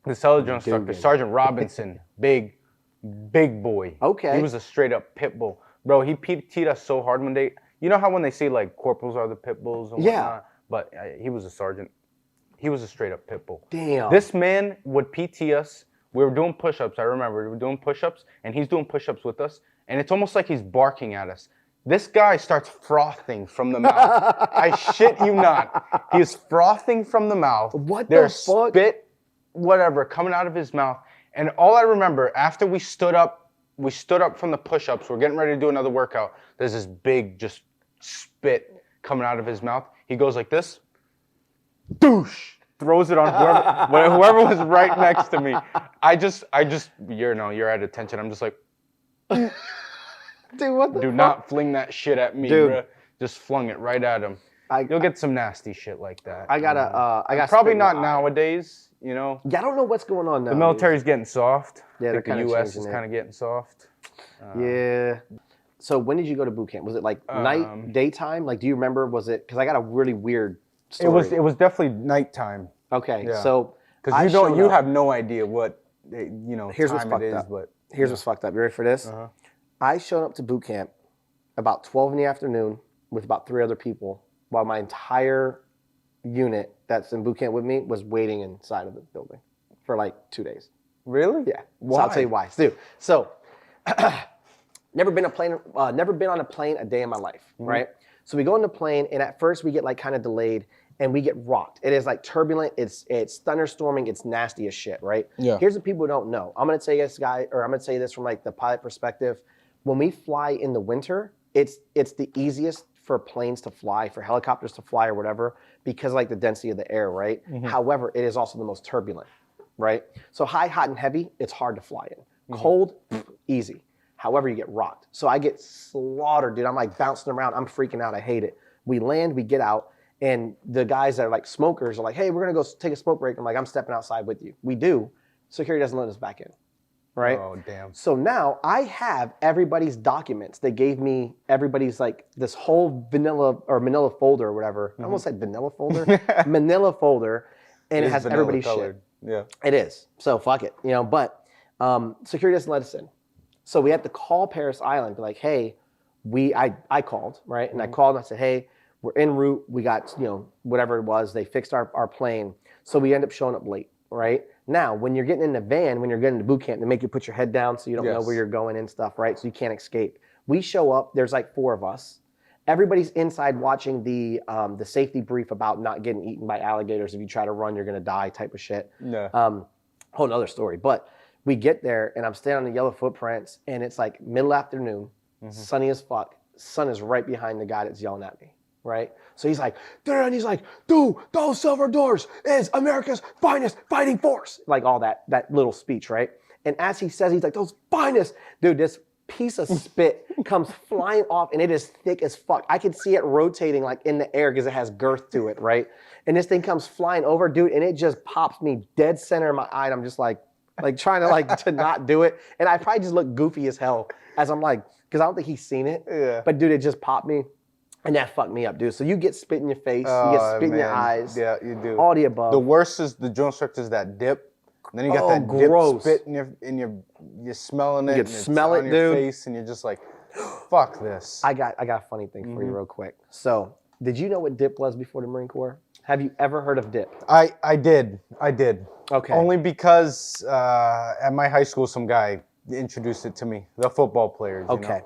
[SPEAKER 1] This other drill instructor, Sergeant Robinson, big boy.
[SPEAKER 2] Okay.
[SPEAKER 1] He was a straight up pit bull. Bro, he PT'd us so hard one day. You know how when they say like corporals are the pit bulls and whatnot? But he was a sergeant. He was a straight up pit bull.
[SPEAKER 2] Damn.
[SPEAKER 1] This man would PT us We were doing push-ups. I remember we were doing push-ups, and he's doing push-ups with us, and it's almost like he's barking at us. This guy starts frothing from the mouth. I shit you not. He is frothing from the mouth.
[SPEAKER 2] What
[SPEAKER 1] There's
[SPEAKER 2] the fuck?
[SPEAKER 1] spit, whatever, coming out of his mouth. And all I remember, after we stood up from the push-ups, we're getting ready to do another workout. There's this big just spit coming out of his mouth. He goes like this. Douche. Throws it on whoever was right next to me. I just, you're at attention. I'm just like,
[SPEAKER 2] dude, what the
[SPEAKER 1] do
[SPEAKER 2] fuck?
[SPEAKER 1] not fling that shit at me,
[SPEAKER 2] dude.
[SPEAKER 1] Bro. Just flung it right at him. You'll get some nasty shit like that.
[SPEAKER 2] I got
[SPEAKER 1] probably not nowadays, you know.
[SPEAKER 2] Yeah, I don't know what's going on now.
[SPEAKER 1] The military's getting soft.
[SPEAKER 2] Yeah,
[SPEAKER 1] I think
[SPEAKER 2] they're
[SPEAKER 1] the
[SPEAKER 2] kinda
[SPEAKER 1] U.S. is
[SPEAKER 2] changing it.
[SPEAKER 1] kind of getting soft.
[SPEAKER 2] Yeah. So when did you go to boot camp? Was it like night, daytime? Like, do you remember? Was it? Because I got a really weird story.
[SPEAKER 1] It was definitely nighttime.
[SPEAKER 2] Okay,
[SPEAKER 1] Yeah.
[SPEAKER 2] so
[SPEAKER 1] because you have no idea what
[SPEAKER 2] Here's what's
[SPEAKER 1] time
[SPEAKER 2] fucked
[SPEAKER 1] it is,
[SPEAKER 2] up.
[SPEAKER 1] but
[SPEAKER 2] here's what's fucked up. You ready for this? I showed up to boot camp about 12 in the afternoon with about 3 other people, while my entire unit that's in boot camp with me was waiting inside of the building for like 2 days.
[SPEAKER 1] Really?
[SPEAKER 2] Yeah.
[SPEAKER 1] Why?
[SPEAKER 2] So I'll tell you why. Dude, so never been on a plane a day in my life, right? So we go on the plane, and at first we get like kind of delayed, and we get rocked. It is like turbulent. It's thunderstorming. It's nasty as shit, right?
[SPEAKER 1] Yeah.
[SPEAKER 2] Here's what people don't know. I'm gonna tell you this from like the pilot perspective. When we fly in the winter, it's the easiest for planes to fly, for helicopters to fly or whatever, because like the density of the air, right? However, it is also the most turbulent, right? So high, hot, and heavy, it's hard to fly in. Cold, easy. However, you get rocked. So I get slaughtered, dude. I'm like bouncing around. I'm freaking out. I hate it. We land, we get out, and the guys that are like smokers are like, hey, we're gonna go take a smoke break. I'm like, I'm stepping outside with you. We do. Security doesn't let us back in, right?
[SPEAKER 1] Oh, damn.
[SPEAKER 2] So now I have everybody's documents. They gave me everybody's like this whole manila folder or whatever. I almost said vanilla folder. Manila folder, and it has everybody's shit.
[SPEAKER 1] Yeah.
[SPEAKER 2] It is. So fuck it, but security doesn't let us in. So we had to call Paris Island, be like, hey, I called, right? And I called and I said, hey, we're en route. We got, whatever it was. They fixed our plane. So we end up showing up late, right? Now, when you're getting in the van, when you're getting to boot camp, they make you put your head down so you don't know where you're going and stuff, right? So you can't escape. We show up. There's like 4 of us. Everybody's inside watching the safety brief about not getting eaten by alligators. If you try to run, you're going to die type of shit.
[SPEAKER 1] Yeah.
[SPEAKER 2] Whole nother story. But we get there, and I'm standing on the yellow footprints, and it's like middle afternoon, sunny as fuck. Sun is right behind the guy that's yelling at me, right? So he's like, dude, those silver doors is America's finest fighting force. Like all that little speech, right? And as he says, he's like, those finest. Dude, this piece of spit comes flying off, and it is thick as fuck. I can see it rotating like in the air because it has girth to it, right? And this thing comes flying over, dude, and it just pops me dead center in my eye, and I'm just like trying to to not do it. And I probably just look goofy as hell as I'm like, because I don't think he's seen it.
[SPEAKER 1] Yeah.
[SPEAKER 2] But dude, it just popped me. And that fucked me up, dude. So you get spit in your face, you get spit in your eyes.
[SPEAKER 1] Yeah, you do.
[SPEAKER 2] All the above.
[SPEAKER 1] The worst is the drill instructor is that dip. And then you got that
[SPEAKER 2] gross.
[SPEAKER 1] dip spit you're smelling it.
[SPEAKER 2] You
[SPEAKER 1] and
[SPEAKER 2] can
[SPEAKER 1] it's
[SPEAKER 2] smell
[SPEAKER 1] on
[SPEAKER 2] it,
[SPEAKER 1] your
[SPEAKER 2] dude.
[SPEAKER 1] face, and you're just like, fuck this.
[SPEAKER 2] I got a funny thing for you real quick. So did you know what dip was before the Marine Corps? Have you ever heard of dip?
[SPEAKER 1] I did.
[SPEAKER 2] Okay.
[SPEAKER 1] Only because at my high school, some guy introduced it to me. The football players. You know?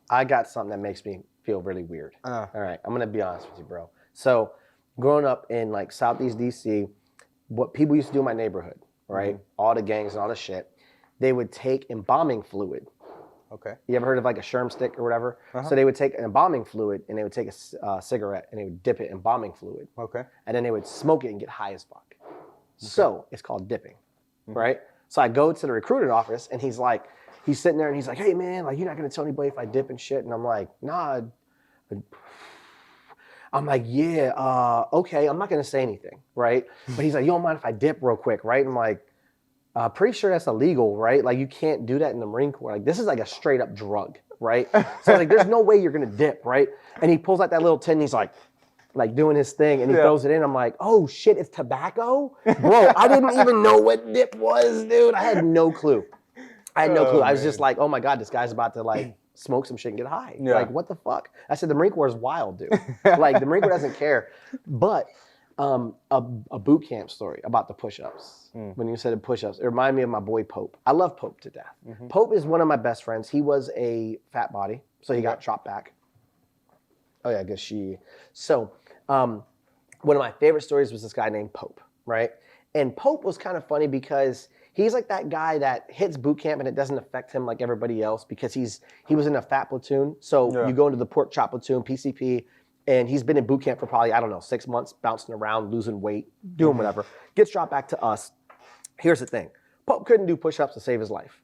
[SPEAKER 2] I got something that makes me feel really weird.
[SPEAKER 1] Uh.
[SPEAKER 2] All right, I'm gonna be honest with you, bro. So, growing up in like Southeast DC, what people used to do in my neighborhood, right? All the gangs and all the shit, they would take embalming fluid.
[SPEAKER 1] Okay.
[SPEAKER 2] You ever heard of like a Sherm stick or whatever? So they would take an embalming fluid and they would take a cigarette and they would dip it in embalming fluid.
[SPEAKER 1] Okay.
[SPEAKER 2] And then they would smoke it and get high as fuck. So it's called dipping, right? So I go to the recruiting office and he's sitting there and he's like, hey man, like you're not gonna tell anybody if I dip and shit. And I'm like, nah. I'm like, yeah, okay, I'm not gonna say anything, right? But he's like, you don't mind if I dip real quick, right? I'm like, pretty sure that's illegal, right? Like you can't do that in the Marine Corps. Like this is like a straight up drug, right? So I was like, there's no way you're gonna dip, right? And he pulls out that little tin and he's like doing his thing and he throws it in. I'm like, oh shit, it's tobacco? Bro, I didn't even know what dip was, dude. I had no clue. I was just like, oh my God, this guy's about to like smoke some shit and get high. Yeah. Like, what the fuck? I said, the Marine Corps is wild, dude. Like, the Marine Corps doesn't care. But a boot camp story about the push-ups. When you said push-ups, it reminded me of my boy Pope. I love Pope to death. Pope is one of my best friends. He was a fat body, so he got chopped back. Oh yeah, good she. So one of my favorite stories was this guy named Pope, right? And Pope was kind of funny because he's like that guy that hits boot camp and it doesn't affect him like everybody else because he was in a fat platoon. So you go into the pork chop platoon, PCP, and he's been in boot camp for probably, I don't know, 6 months, bouncing around, losing weight, doing whatever. Gets dropped back to us. Here's the thing. Pope couldn't do push-ups to save his life.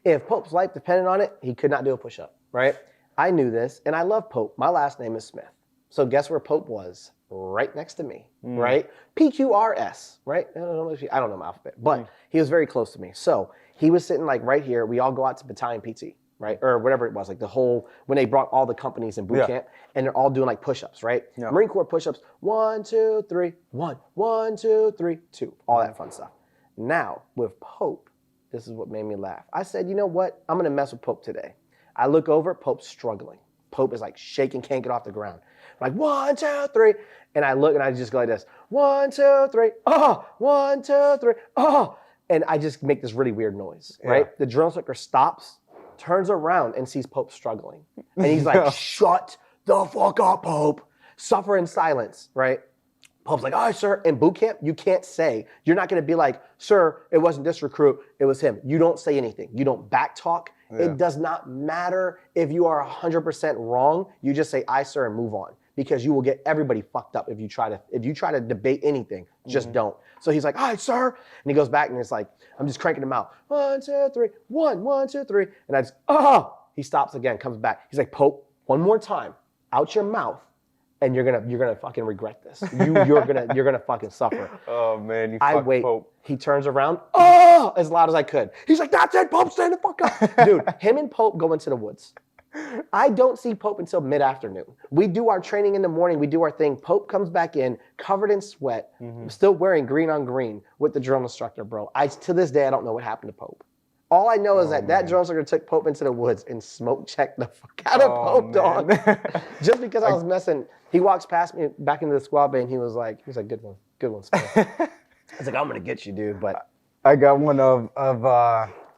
[SPEAKER 2] If Pope's life depended on it, he could not do a push-up, right? I knew this, and I love Pope. My last name is Smith. So guess where Pope was? Right next to me, right? PQRS, right? I don't know my alphabet, but he was very close to me. So he was sitting like right here. We all go out to battalion PT, right? Or whatever it was, like the whole, when they brought all the companies in boot camp and they're all doing like push-ups, right? Marine Corps push-ups, 1, 2, 3, 1, 1, 2, 3, 2, all that fun stuff. Now with Pope, this is what made me laugh. I said, you know what? I'm gonna mess with Pope today. I look over, Pope's struggling. Pope is like shaking, can't get off the ground. I'm like 1, 2, 3. And I look and I just go like this, 1, 2, 3, oh, 1, 2, 3, oh. And I just make this really weird noise, right? The drill instructor stops, turns around and sees Pope struggling. And he's like, shut the fuck up, Pope. Suffer in silence, right? Pope's like, all right, sir. In boot camp, you can't say, you're not gonna be like, sir, it wasn't this recruit, it was him. You don't say anything. You don't back talk. It does not matter if you are 100% wrong. You just say, aye, sir, and move on. Because you will get everybody fucked up if you try to debate anything. Just don't. So he's like, all right, sir. And he goes back and it's like, I'm just cranking him out. 1, 2, 3, 1, 1, 2, 3. And I just, he stops again, comes back. He's like, Pope, one more time, out your mouth, and you're gonna fucking regret this. You're gonna fucking suffer.
[SPEAKER 1] Oh man,
[SPEAKER 2] I wait.
[SPEAKER 1] Pope.
[SPEAKER 2] He turns around, as loud as I could. He's like, that's it, Pope, stand the fuck up. Dude, him and Pope go into the woods. I don't see Pope until mid-afternoon. We do our training in the morning. We do our thing. Pope comes back in, covered in sweat, still wearing green on green with the drill instructor, bro. To this day, I don't know what happened to Pope. All I know is that drill instructor took Pope into the woods and smoke checked the fuck out of Pope, dog. Just because I was messing. He walks past me back into the squad bay and he was like, good one, Smith. I was like, I'm gonna get you, dude. But
[SPEAKER 1] I got one of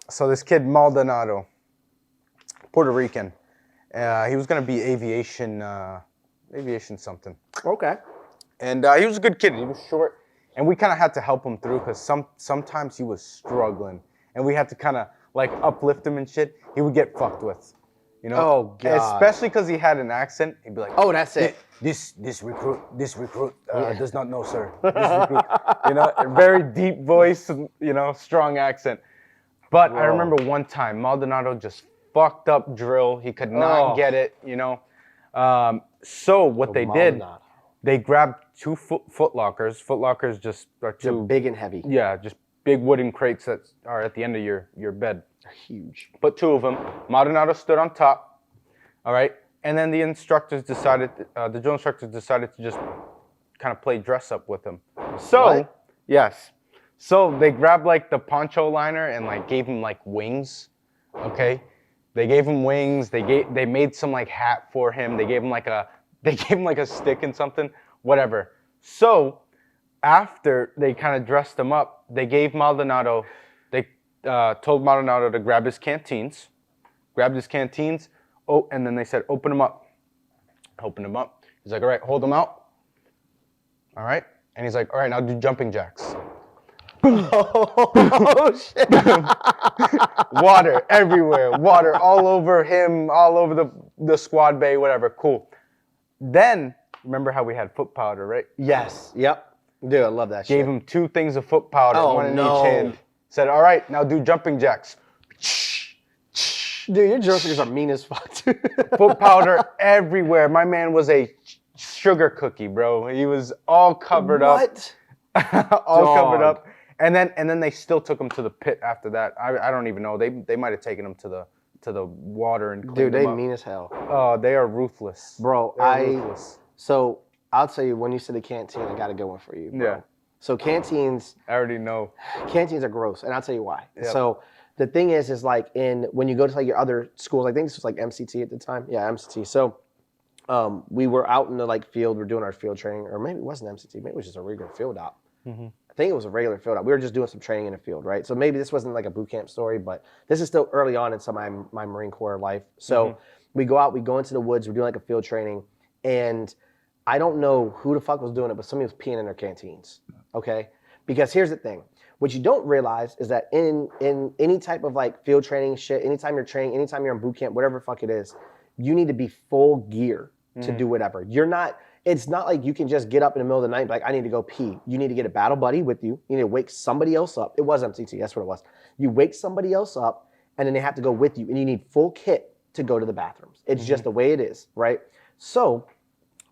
[SPEAKER 1] so this kid Maldonado, Puerto Rican. He was gonna be aviation something.
[SPEAKER 2] Okay.
[SPEAKER 1] And he was a good kid. He was short, and we kind of had to help him through because sometimes he was struggling, and we had to kind of like uplift him and shit. He would get fucked with, you know.
[SPEAKER 2] Oh God.
[SPEAKER 1] Especially because he had an accent. He'd be like,
[SPEAKER 2] oh, that's it.
[SPEAKER 1] This recruit does not know, sir. This recruit, you know, very deep voice, you know, strong accent. But I remember one time Maldonado just fucked up drill. He could not get it, you know. So what they did, they grabbed 2 foot lockers. Foot lockers just are
[SPEAKER 2] too big and heavy.
[SPEAKER 1] Yeah, just big wooden crates that are at the end of your bed.
[SPEAKER 2] They're huge.
[SPEAKER 1] Put 2 of them. Maldonado stood on top. All right. And then the drill instructors decided to just kind of play dress up with him. So, yes. So they grabbed like the poncho liner and like gave him like wings. Okay. They gave him wings. They made some like hat for him. They gave him like a stick and something, whatever. So after they kind of dressed him up, they gave Maldonado, they told Maldonado to grab his canteens. Grabbed his canteens. Oh, and then they said, open them up. Open them up. He's like, all right, hold them out. All right. And he's like, all right, now do jumping jacks.
[SPEAKER 2] Oh, shit.
[SPEAKER 1] Water everywhere. Water all over him, all over the squad bay, whatever. Cool. Then, remember how we had foot powder, right?
[SPEAKER 2] Yes. Yep. Dude, I love that shit.
[SPEAKER 1] Gave him 2 things of foot powder, one in each hand. Said, all right, now do jumping jacks.
[SPEAKER 2] Dude, your drill instructors are mean as fuck, dude.
[SPEAKER 1] Foot powder everywhere. My man was a sugar cookie, bro. He was all covered up.
[SPEAKER 2] What?
[SPEAKER 1] All covered up. And then they still took him to the pit after that. I don't even know. They might have taken him to the water and cleaned
[SPEAKER 2] Dude, they
[SPEAKER 1] him up.
[SPEAKER 2] mean as hell.
[SPEAKER 1] Oh, they are ruthless.
[SPEAKER 2] Bro,
[SPEAKER 1] ruthless.
[SPEAKER 2] So I'll tell you, when you said the canteen, I got a good one for you, bro.
[SPEAKER 1] Yeah.
[SPEAKER 2] So canteens.
[SPEAKER 1] I already know.
[SPEAKER 2] Canteens are gross, and I'll tell you why.
[SPEAKER 1] Yep.
[SPEAKER 2] So the thing is like when you go to like your other schools, I think this was like MCT at the time. Yeah, MCT. So we were out in the like field, we're doing our field training, or maybe it wasn't MCT, maybe it was just a regular field op. I think it was a regular field op. We were just doing some training in the field, right? So maybe this wasn't like a boot camp story, but this is still early on into my Marine Corps life. So we go out, we go into the woods, we're doing like a field training, and I don't know who the fuck was doing it, but somebody was peeing in their canteens, okay? Because here's the thing. What you don't realize is that in any type of like field training shit, anytime you're training, anytime you're in boot camp, whatever the fuck it is, you need to be full gear to do whatever. It's not like you can just get up in the middle of the night and be like, I need to go pee. You need to get a battle buddy with you. You need to wake somebody else up. It was MCT, that's what it was. You wake somebody else up and then they have to go with you and you need full kit to go to the bathrooms. It's just the way it is, right? So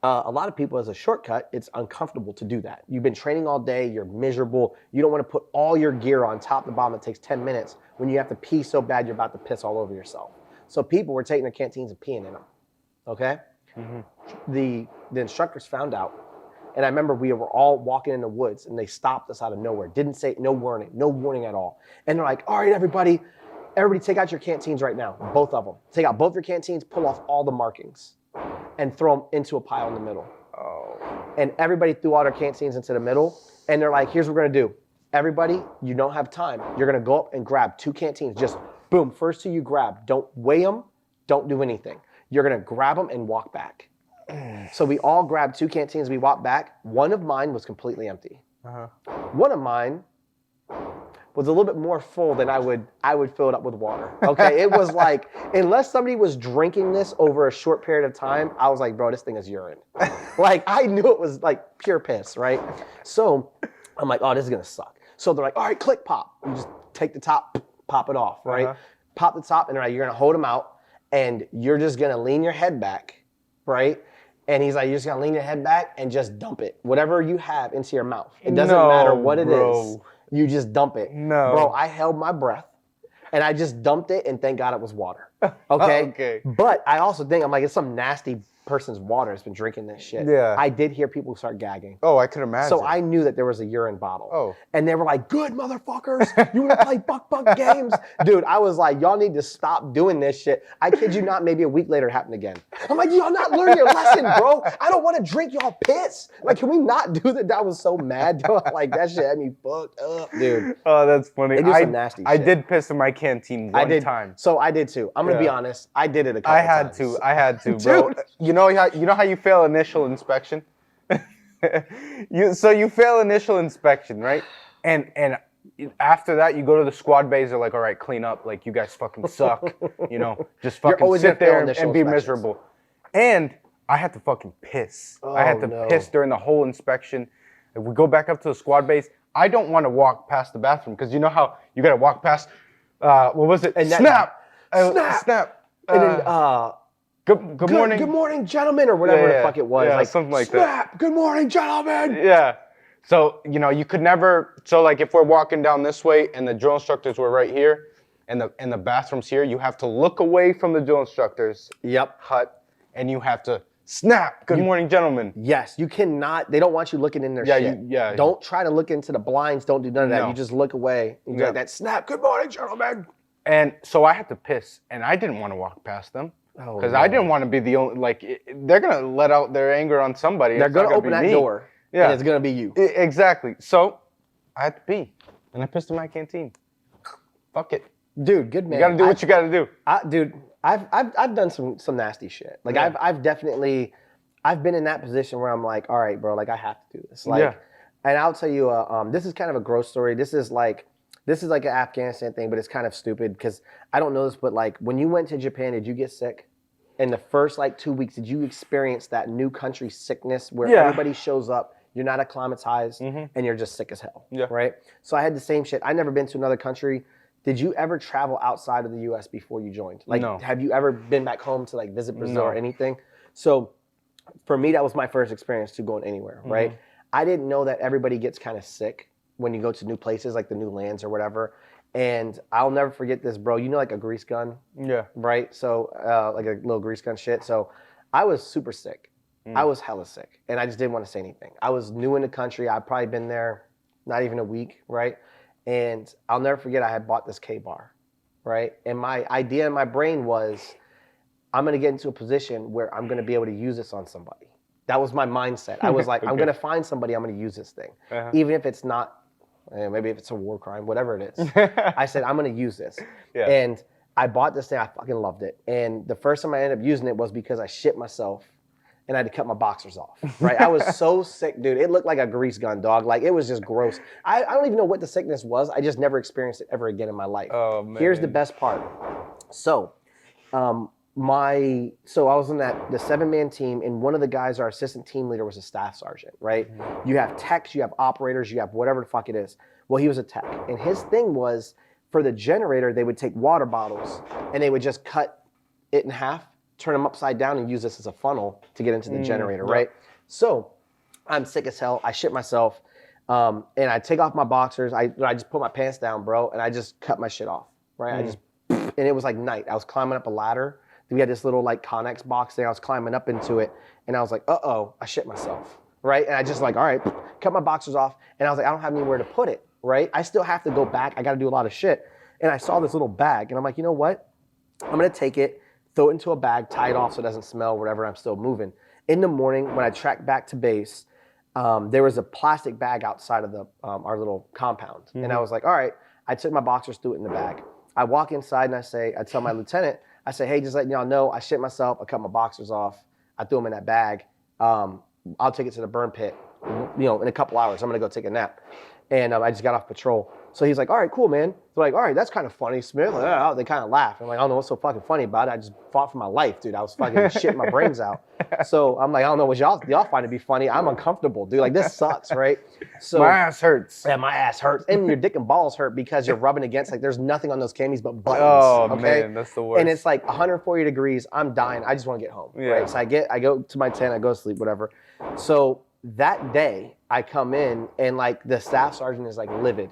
[SPEAKER 2] a lot of people, as a shortcut, it's uncomfortable to do that. You've been training all day, you're miserable, you don't want to put all your gear on top to bottom, it takes 10 minutes when you have to pee so bad you're about to piss all over yourself. So people were taking their canteens and peeing in them, okay? The instructors found out, and I remember we were all walking in the woods and they stopped us out of nowhere, didn't say, no warning at all. And they're like, all right, everybody take out your canteens right now, both of them. Take out both your canteens, pull off all the markings, and throw them into a pile in the middle. And everybody threw all their canteens into the middle, and they're like, here's what we're gonna do. Everybody, you don't have time. You're gonna go up and grab 2 canteens, just boom, first 2 you grab. Don't weigh them, don't do anything. You're gonna grab them and walk back. So we all grabbed 2 canteens, we walked back. One of mine was completely empty. One of mine was a little bit more full than I would fill it up with water. Okay, it was like, unless somebody was drinking this over a short period of time, I was like, bro, this thing is urine. Like, I knew it was like pure piss, right? So I'm like, oh, this is gonna suck. So they're like, all right, click pop. You just take the top, pop it off, right? Pop the top, and they're like, you're gonna hold them out, and you're just gonna lean your head back, right? And he's like, you're just gonna lean your head back and just dump it. Whatever you have into your mouth. It doesn't matter what it is. You just dump it. Bro, I held my breath and I just dumped it and thank God it was water. Okay? But I also think, I'm like, it's some nasty person's water has been drinking this shit.
[SPEAKER 1] Yeah.
[SPEAKER 2] I did hear people start gagging.
[SPEAKER 1] Oh, I could imagine.
[SPEAKER 2] So I knew that there was a urine bottle.
[SPEAKER 1] Oh.
[SPEAKER 2] And they were like, good motherfuckers, you wanna play buck games? Dude, I was like, y'all need to stop doing this shit. I kid you not, maybe a week later it happened again. I'm like, y'all not learning your lesson, bro. I don't wanna drink y'all piss. Like, can we not do that? I was so mad, dude. Like, that shit had me fucked up, dude.
[SPEAKER 1] Oh, that's funny.
[SPEAKER 2] They do some nasty
[SPEAKER 1] I
[SPEAKER 2] shit.
[SPEAKER 1] did piss in my canteen one time.
[SPEAKER 2] So I did too. I'm gonna be honest. I did it a couple times.
[SPEAKER 1] I had to, bro. You know how you fail initial inspection? So you fail initial inspection, right? And after that, you go to the squad bays. They're like, all right, clean up. Like, you guys fucking suck. You know, just fucking sit there and be miserable. And I had to fucking piss. I had to piss during the whole inspection. If we go back up to the squad base, I don't want to walk past the bathroom because you know how you got to walk past, what was it? And snap. And then, Good morning.
[SPEAKER 2] Good morning, gentlemen, or whatever the fuck it was.
[SPEAKER 1] Yeah,
[SPEAKER 2] like,
[SPEAKER 1] something like
[SPEAKER 2] that. Good morning, gentlemen.
[SPEAKER 1] Yeah. So, you know, you could never, so like if we're walking down this way and the drill instructors were right here and the bathroom's here, you have to look away from the drill instructors hut and you have to snap. Good morning, gentlemen.
[SPEAKER 2] Yes, you cannot, they don't want you looking in their shit. Don't try to look into the blinds. Don't do none of that. You just look away. You do like that snap. Good morning, gentlemen.
[SPEAKER 1] And so I had to piss and I didn't want to walk past them. Because I didn't want to be the only, like, they're going to let out their anger on somebody.
[SPEAKER 2] They're going to open that door, and it's going to be you.
[SPEAKER 1] Exactly. So, I had to pee, and I pissed in my canteen. Fuck it.
[SPEAKER 2] Dude, good man.
[SPEAKER 1] You got to do what you got to do.
[SPEAKER 2] Dude, I've done some nasty shit. Like, I've definitely, I've been in that position where I'm like, all right, bro, like, I have to do this. Like, and I'll tell you, this is kind of a gross story. This is like an Afghanistan thing, but it's kind of stupid because I don't know this, but like when you went to Japan, did you get sick? In the first like 2 weeks, did you experience that new country sickness where everybody shows up, you're not acclimatized, and you're just sick as hell, right? So I had the same shit. I've never been to another country. Did you ever travel outside of the U.S. before you joined? Like,
[SPEAKER 1] no.
[SPEAKER 2] Have you ever been back home to like visit Brazil or anything? So for me, that was my first experience to going anywhere, right? I didn't know that everybody gets kind of sick when you go to new places, like the new lands or whatever. And I'll never forget this, bro. You know, like a grease gun?
[SPEAKER 1] Yeah.
[SPEAKER 2] Right? So, like a little grease gun shit. So, I was super sick. I was hella sick. And I just didn't want to say anything. I was new in the country. I'd probably been there not even a week, right? And I'll never forget I had bought this K-bar, right? And my idea in my brain was, I'm going to get into a position where I'm going to be able to use this on somebody. That was my mindset. I was like, I'm going to find somebody, I'm going to use this thing. Even if it's not, maybe if it's a war crime, whatever it is. I said, I'm going to use this.
[SPEAKER 1] Yeah.
[SPEAKER 2] And I bought this thing, I fucking loved it. And the first time I ended up using it was because I shit myself and I had to cut my boxers off, right? I was so sick, dude. It looked like a grease gun, dog. Like, it was just gross. I don't even know what the sickness was. I just never experienced it ever again in my life.
[SPEAKER 1] Oh, man.
[SPEAKER 2] Here's the best part. So, I was on the 7-man team, and one of the guys, our assistant team leader, was a staff sergeant, right? You have techs, you have operators, you have whatever the fuck it is. Well, he was a tech, and his thing was, for the generator, they would take water bottles, and they would just cut it in half, turn them upside down, and use this as a funnel to get into the generator, right? So, I'm sick as hell, I shit myself, and I take off my boxers, I just put my pants down, bro, and I just cut my shit off, right? And it was like night. I was climbing up a ladder. We had this little like Connex box there. I was climbing up into it, and I was like, uh-oh, I shit myself, right? And I just like, all right, cut my boxers off, and I was like, I don't have anywhere to put it, right? I still have to go back. I got to do a lot of shit. And I saw this little bag, and I'm like, you know what? I'm going to take it, throw it into a bag, tie it off so it doesn't smell, whatever, I'm still moving. In the morning, when I tracked back to base, there was a plastic bag outside of our little compound. And I was like, all right, I took my boxers, threw it in the bag. I walk inside and I tell my lieutenant, I say, hey, just letting y'all know, I shit myself, I cut my boxers off, I threw them in that bag. I'll take it to the burn pit, in a couple hours, I'm gonna go take a nap. And I just got off patrol. So he's like, all right, cool, man. They're like, all right, that's kind of funny, Smith. Like, oh, they kind of laugh. I'm like, I don't know what's so fucking funny about it. I just fought for my life, dude. I was fucking shitting my brains out. So I'm like, I don't know what y'all find it be funny. I'm uncomfortable, dude. Like, this sucks, right? So
[SPEAKER 1] my ass hurts.
[SPEAKER 2] Yeah, my ass hurts. And your dick and balls hurt because you're rubbing against, like, there's nothing on those camis but buttons.
[SPEAKER 1] Oh,
[SPEAKER 2] okay?
[SPEAKER 1] man, that's the worst.
[SPEAKER 2] And it's like 140 degrees. I'm dying. I just want to get home, right? So I go to my tent, I go to sleep, whatever. So that day, I come in, and, like, the staff sergeant is, like, livid.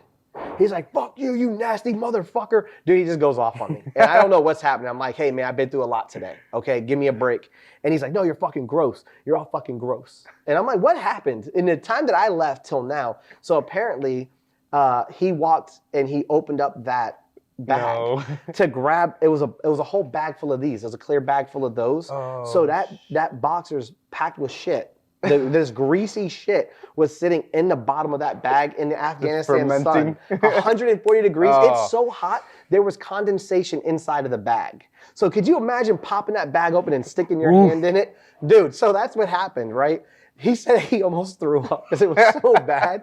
[SPEAKER 2] He's like, fuck you, you nasty motherfucker. Dude, he just goes off on me. And I don't know what's happening. I'm like, hey, man, I've been through a lot today. Okay, give me a break. And he's like, no, you're fucking gross. You're all fucking gross. And I'm like, what happened? In the time that I left till now. So apparently, he walked and he opened up that bag to grab, it was a whole bag full of these. It was a clear bag full of those. Oh, so that boxer's packed with shit. This greasy shit was sitting in the bottom of that bag in the Afghanistan sun. 140 degrees. It's so hot, there was condensation inside of the bag. So could you imagine popping that bag open and sticking your hand in it? Dude, so that's what happened, right? He said he almost threw up because it was so bad.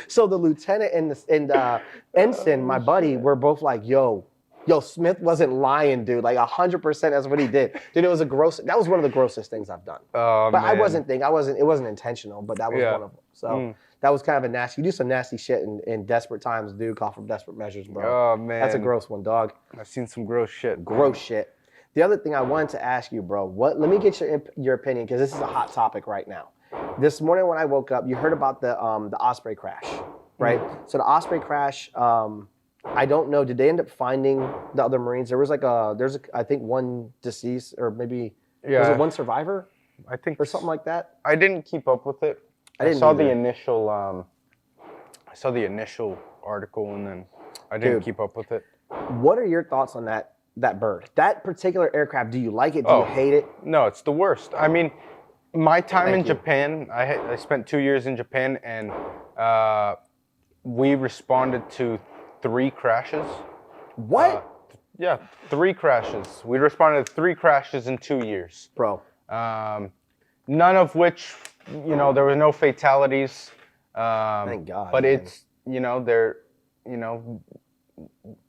[SPEAKER 2] So the lieutenant and the ensign, my buddy, were both like, yo, Smith wasn't lying, dude. Like 100% that's what he did. Dude, that was one of the grossest things I've done. Oh, but man. It wasn't intentional, but that was one of them. So that was kind of a nasty, you do some nasty shit in desperate times, dude. Call for desperate measures, bro. Oh, man. That's a gross one, dog.
[SPEAKER 1] I've seen some gross shit.
[SPEAKER 2] Gross shit. The other thing I wanted to ask you, bro, let me get your opinion, because this is a hot topic right now. This morning when I woke up, you heard about the Osprey crash, right? So the Osprey crash, I don't know. Did they end up finding the other Marines? There was I think one deceased, or maybe was it one survivor?
[SPEAKER 1] I think,
[SPEAKER 2] or something like that.
[SPEAKER 1] I didn't keep up with it. I saw the initial. I saw the initial article, and then I didn't keep up with it.
[SPEAKER 2] What are your thoughts on that bird? That particular aircraft? Do you like it? Do you hate it?
[SPEAKER 1] No, it's the worst. I mean, my time in Japan. I spent 2 years in Japan, and we responded to 3 crashes.
[SPEAKER 2] What?
[SPEAKER 1] 3 crashes. We responded to 3 crashes in 2 years.
[SPEAKER 2] Bro.
[SPEAKER 1] None of which, there were no fatalities.
[SPEAKER 2] Thank God.
[SPEAKER 1] But man. It's,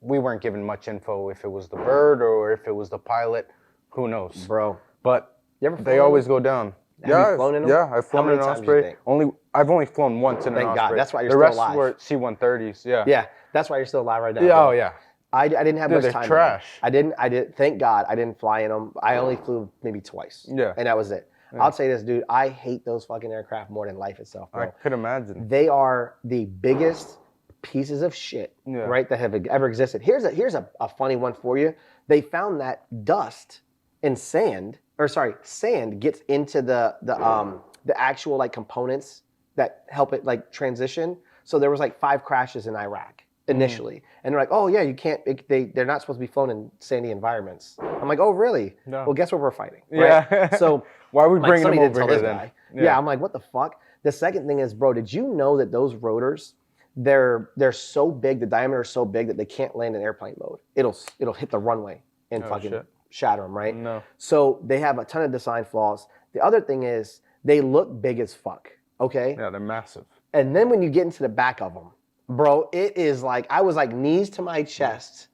[SPEAKER 1] we weren't given much info if it was the bird or if it was the pilot. Who knows?
[SPEAKER 2] Bro.
[SPEAKER 1] But they always go down.
[SPEAKER 2] Have you flown in them?
[SPEAKER 1] Yeah, I've flown in an Osprey. I've only flown once in an Osprey.
[SPEAKER 2] Thank God. That's why you're still alive.
[SPEAKER 1] The rest were C-130s. Yeah.
[SPEAKER 2] Yeah, that's why you're still alive right now.
[SPEAKER 1] Yeah, oh yeah.
[SPEAKER 2] I didn't have much time.
[SPEAKER 1] They're trash.
[SPEAKER 2] I didn't. Thank God I didn't fly in them. I only flew maybe twice. Yeah. And that was it. Yeah. I'll say this, dude. I hate those fucking aircraft more than life itself, bro.
[SPEAKER 1] I could imagine.
[SPEAKER 2] They are the biggest pieces of shit, right, that have ever existed. Here's a funny one for you. They found that dust and sand gets into the actual like components that help it like transition. So there was like 5 crashes in Iraq, initially. And they're like, oh yeah, you can't, they're not supposed to be flown in sandy environments. I'm like, oh really?
[SPEAKER 1] No.
[SPEAKER 2] Well, guess what we're fighting, right?
[SPEAKER 1] Yeah.
[SPEAKER 2] So
[SPEAKER 1] why are we bringing them
[SPEAKER 2] somebody didn't
[SPEAKER 1] over
[SPEAKER 2] tell
[SPEAKER 1] here
[SPEAKER 2] this
[SPEAKER 1] then?
[SPEAKER 2] guy. Yeah, I'm like, what the fuck? The second thing is, bro, did you know that those rotors, they're so big, the diameter is so big that they can't land in airplane mode. It'll hit the runway and fucking shatter them, right?
[SPEAKER 1] No.
[SPEAKER 2] So they have a ton of design flaws. The other thing is they look big as fuck, okay?
[SPEAKER 1] Yeah, they're massive.
[SPEAKER 2] And then when you get into the back of them, bro, it is like, I was like knees to my chest.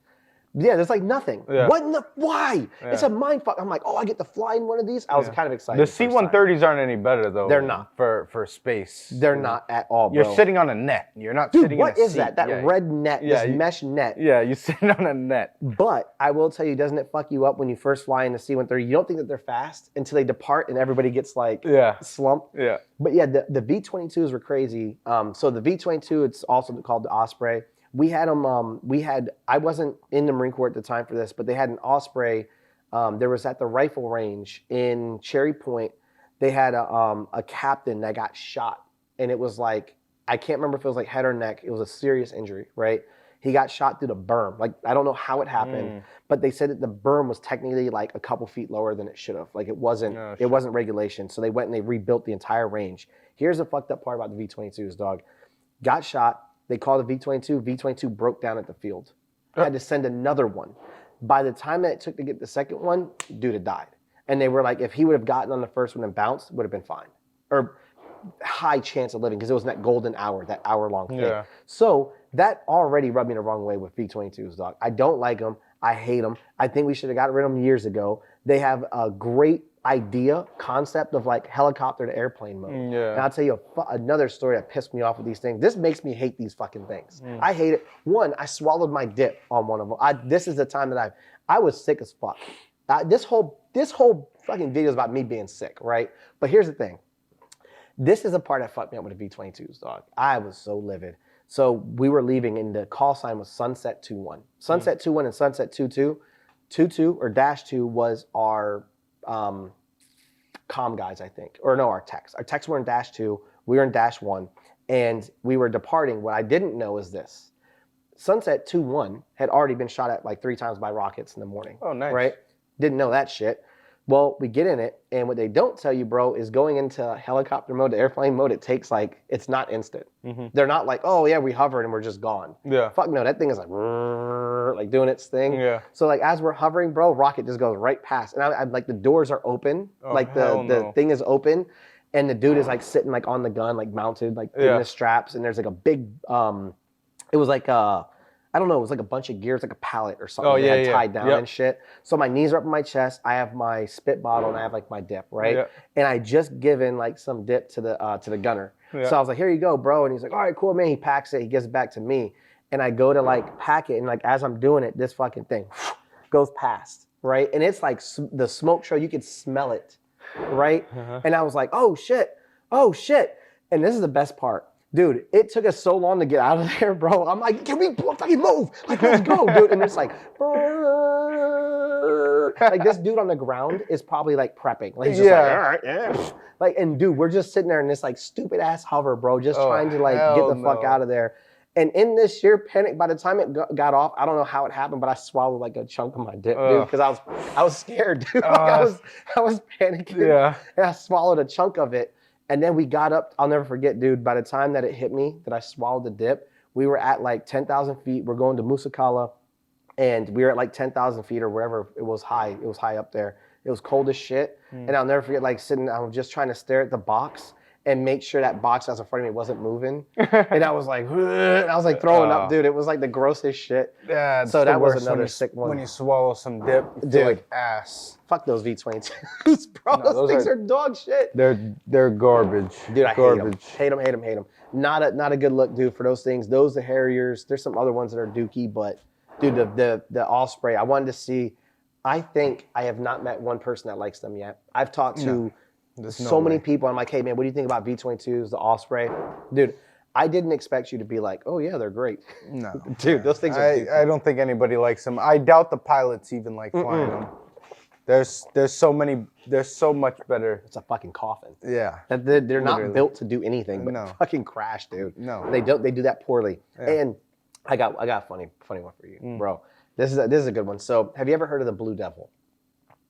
[SPEAKER 2] Yeah, there's like nothing.
[SPEAKER 1] Yeah.
[SPEAKER 2] What in the, why?
[SPEAKER 1] Yeah.
[SPEAKER 2] It's a mind fuck. I'm like, oh, I get to fly in one of these? I was kind of excited.
[SPEAKER 1] The C-130s aren't any better though.
[SPEAKER 2] They're not.
[SPEAKER 1] For space.
[SPEAKER 2] They're not at all, bro.
[SPEAKER 1] You're sitting on a net. You're not
[SPEAKER 2] Dude,
[SPEAKER 1] sitting
[SPEAKER 2] what
[SPEAKER 1] in a
[SPEAKER 2] is
[SPEAKER 1] seat.
[SPEAKER 2] that? That red net, this mesh net.
[SPEAKER 1] Yeah, you're sitting on a net.
[SPEAKER 2] But I will tell you, doesn't it fuck you up when you first fly in the C-130? You don't think that they're fast until they depart and everybody gets like slumped.
[SPEAKER 1] Yeah.
[SPEAKER 2] But yeah, the V-22s were crazy. So the V-22, it's also called the Osprey. We had them, I wasn't in the Marine Corps at the time for this, but they had an Osprey. There was at the rifle range in Cherry Point, they had a captain that got shot. And it was like, I can't remember if it was like head or neck. It was a serious injury, right? He got shot through the berm. Like, I don't know how it happened, but they said that the berm was technically like a couple feet lower than it should have. Like it wasn't regulation. So they went and they rebuilt the entire range. Here's the fucked up part about the V-22s, dog. Got shot. They called the V-22. V-22 broke down at the field. Had to send another one. By the time that it took to get the second one, dude had died. And they were like, if he would have gotten on the first one and bounced, would have been fine. Or high chance of living, because it was that golden hour, that hour-long thing. Yeah. So that already rubbed me the wrong way with V-22s, dog. I don't like them. I hate them. I think we should have gotten rid of them years ago. They have a great concept of like helicopter to airplane mode. And I'll tell you another story that pissed me off with these things. This makes me hate these fucking things. I hate it. One, I swallowed my dip on one of them. This is the time that I was sick as fuck. This whole fucking video is about me being sick, right? But here's the thing. This is the part that fucked me up with the V-22s, dog. I was so livid. So we were leaving and the call sign was Sunset 21. Sunset 21 and Sunset 22. 22 or -2 was our comm guys, I think. Or no, our techs. Our techs were in -2. We were in -1. And we were departing. What I didn't know is this. Sunset 21 had already been shot at like 3 times by rockets in the morning.
[SPEAKER 1] Oh, nice.
[SPEAKER 2] Right? Didn't know that shit. Well, we get in it, and what they don't tell you, bro, is going into helicopter mode to airplane mode, it takes like, it's not instant. They're not like, oh yeah, we hovered and we're just gone. Yeah. Fuck no, that thing is like doing its thing. Yeah. So like as we're hovering, bro, rocket just goes right past. And I'm like the doors are open, like the thing is open, and the dude is like sitting like on the gun, like mounted, like in the straps, and there's like a big, it was like I don't know, it was like a bunch of gears, like a pallet or something they had tied down and shit. So my knees are up in my chest. I have my spit bottle and I have like my dip, right? And I just given like some dip to the gunner. So I was like, here you go, bro. And he's like, all right, cool, man. He packs it. He gives it back to me. And I go to like pack it. And like as I'm doing it, this fucking thing goes past, right? And it's like the smoke show. You could smell it, right? And I was like, oh shit. And this is the best part. Dude, it took us so long to get out of there, bro. I'm like, can we fucking move? Like, let's go, dude. And it's like this dude on the ground is probably like prepping. Like, he's just like, all right, yeah. Like, and dude, we're just sitting there in this like stupid ass hover, bro, just trying to like get the fuck out of there. And in this sheer panic, by the time it got off, I don't know how it happened, but I swallowed like a chunk of my dip, dude, because I was scared, dude. Like, I was panicking. Yeah. And I swallowed a chunk of it. And then we got up, I'll never forget, dude, by the time that it hit me, that I swallowed the dip, we were at like 10,000 feet. We're going to Musakala, and we were at like 10,000 feet or wherever it was high. It was high up there. It was cold as shit. And I'll never forget, like I was just trying to stare at the box and make sure that box that was in front of me wasn't moving. And I was like, throwing up, dude. It was like the grossest shit.
[SPEAKER 1] Yeah,
[SPEAKER 2] so that was another sick one.
[SPEAKER 1] When you swallow some dip, you feel like ass.
[SPEAKER 2] Fuck those V-22s, bro. No, those things are dog shit.
[SPEAKER 1] They're garbage.
[SPEAKER 2] Dude, I hate them. Not a good look, dude, for those things. Those, the Harriers, there's some other ones that are dookie, but dude, the Osprey, I wanted to see. I think I have not met one person that likes them yet. I've talked to so many people. I'm like, hey man, what do you think about V-22s, the Osprey? Dude, I didn't expect you to be like, oh yeah, they're great. No. Dude, those things are
[SPEAKER 1] I don't think anybody likes them. I doubt the pilots even like flying them. There's so much better.
[SPEAKER 2] It's a fucking coffin.
[SPEAKER 1] Yeah.
[SPEAKER 2] They're not built to do anything but fucking crash, dude.
[SPEAKER 1] No.
[SPEAKER 2] They do that poorly. Yeah. And I got a funny one for you, bro. This is a good one. So, have you ever heard of the Blue Devil?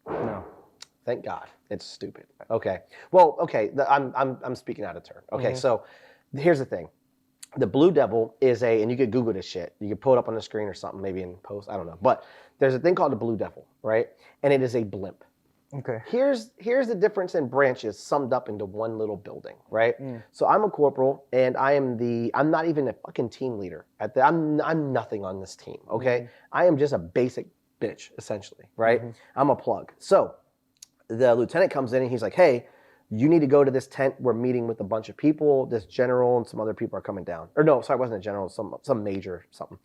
[SPEAKER 1] No.
[SPEAKER 2] Thank God. It's stupid. Okay. Well, okay. I'm speaking out of turn. Okay. So, here's the thing. The Blue Devil is and you could Google this shit. You could pull it up on the screen or something, maybe in post. I don't know. But there's a thing called the Blue Devil, right? And it is a blimp.
[SPEAKER 1] Okay.
[SPEAKER 2] Here's the difference in branches summed up into one little building, right? So I'm a corporal, and I'm not even a fucking team leader. I'm nothing on this team, okay? I am just a basic bitch, essentially, right? I'm a plug. So the lieutenant comes in and he's like, hey, you need to go to this tent. We're meeting with a bunch of people. This general and some other people are coming down. Or no, sorry, it wasn't a general, some major something.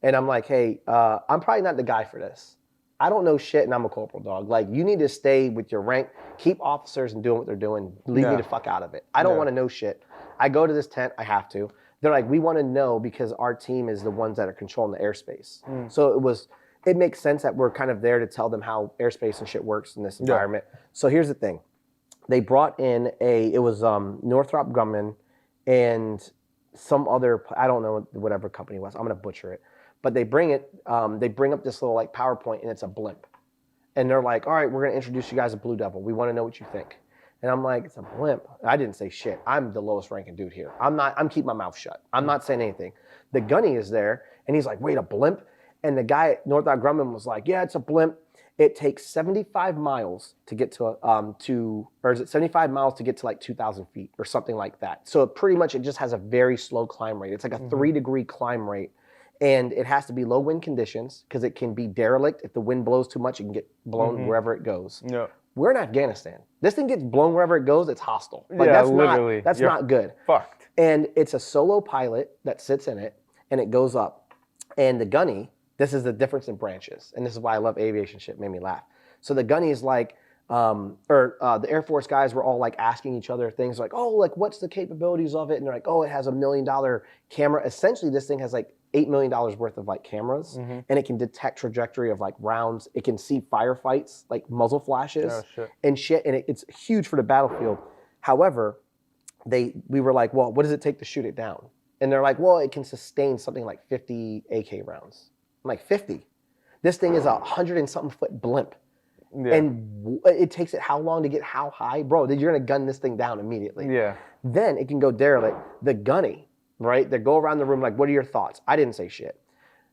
[SPEAKER 2] And I'm like, hey, I'm probably not the guy for this. I don't know shit, and I'm a corporal, dog. Like, you need to stay with your rank, keep officers and doing what they're doing. Leave me the fuck out of it. I don't want to know shit. I go to this tent, I have to. They're like, we want to know because our team is the ones that are controlling the airspace. So it makes sense that we're kind of there to tell them how airspace and shit works in this environment. So here's the thing. They brought in it was Northrop Grumman and some other, I don't know whatever company it was. I'm going to butcher it. But they bring up this little like PowerPoint and it's a blimp. And they're like, all right, we're going to introduce you guys to Blue Devil. We want to know what you think. And I'm like, it's a blimp. I didn't say shit. I'm the lowest ranking dude here. I'm keeping my mouth shut. I'm not saying anything. The gunny is there and he's like, wait, a blimp? And the guy at Northrop Grumman was like, yeah, it's a blimp. It takes 75 miles to get to or is it 75 miles to get to like 2,000 feet or something like that. So pretty much it just has a very slow climb rate. It's like a 3-degree climb rate. And it has to be low wind conditions because it can be derelict. If the wind blows too much, it can get blown wherever it goes. Yeah. We're in Afghanistan. This thing gets blown wherever it goes, it's hostile. Like,
[SPEAKER 1] yeah, literally.
[SPEAKER 2] That's not good.
[SPEAKER 1] Fucked.
[SPEAKER 2] And it's a solo pilot that sits in it, and it goes up. And the gunny, this is the difference in branches. And this is why I love aviation shit, made me laugh. So the gunny is like, the Air Force guys were all like asking each other things like, oh, like what's the capabilities of it? And they're like, oh, it has $1 million camera. Essentially, this thing has like $8 million worth of like cameras, and it can detect trajectory of like rounds. It can see firefights, like muzzle flashes and shit. And it's huge for the battlefield. However, we were like, well, what does it take to shoot it down? And they're like, well, it can sustain something like 50 AK rounds. I'm like, 50? This thing is 100 and something foot blimp. Yeah. And it takes it how long to get how high? Bro, you're going to gun this thing down immediately. Yeah. Then it can go derelict. The gunny, right? They go around the room like, what are your thoughts? I didn't say shit.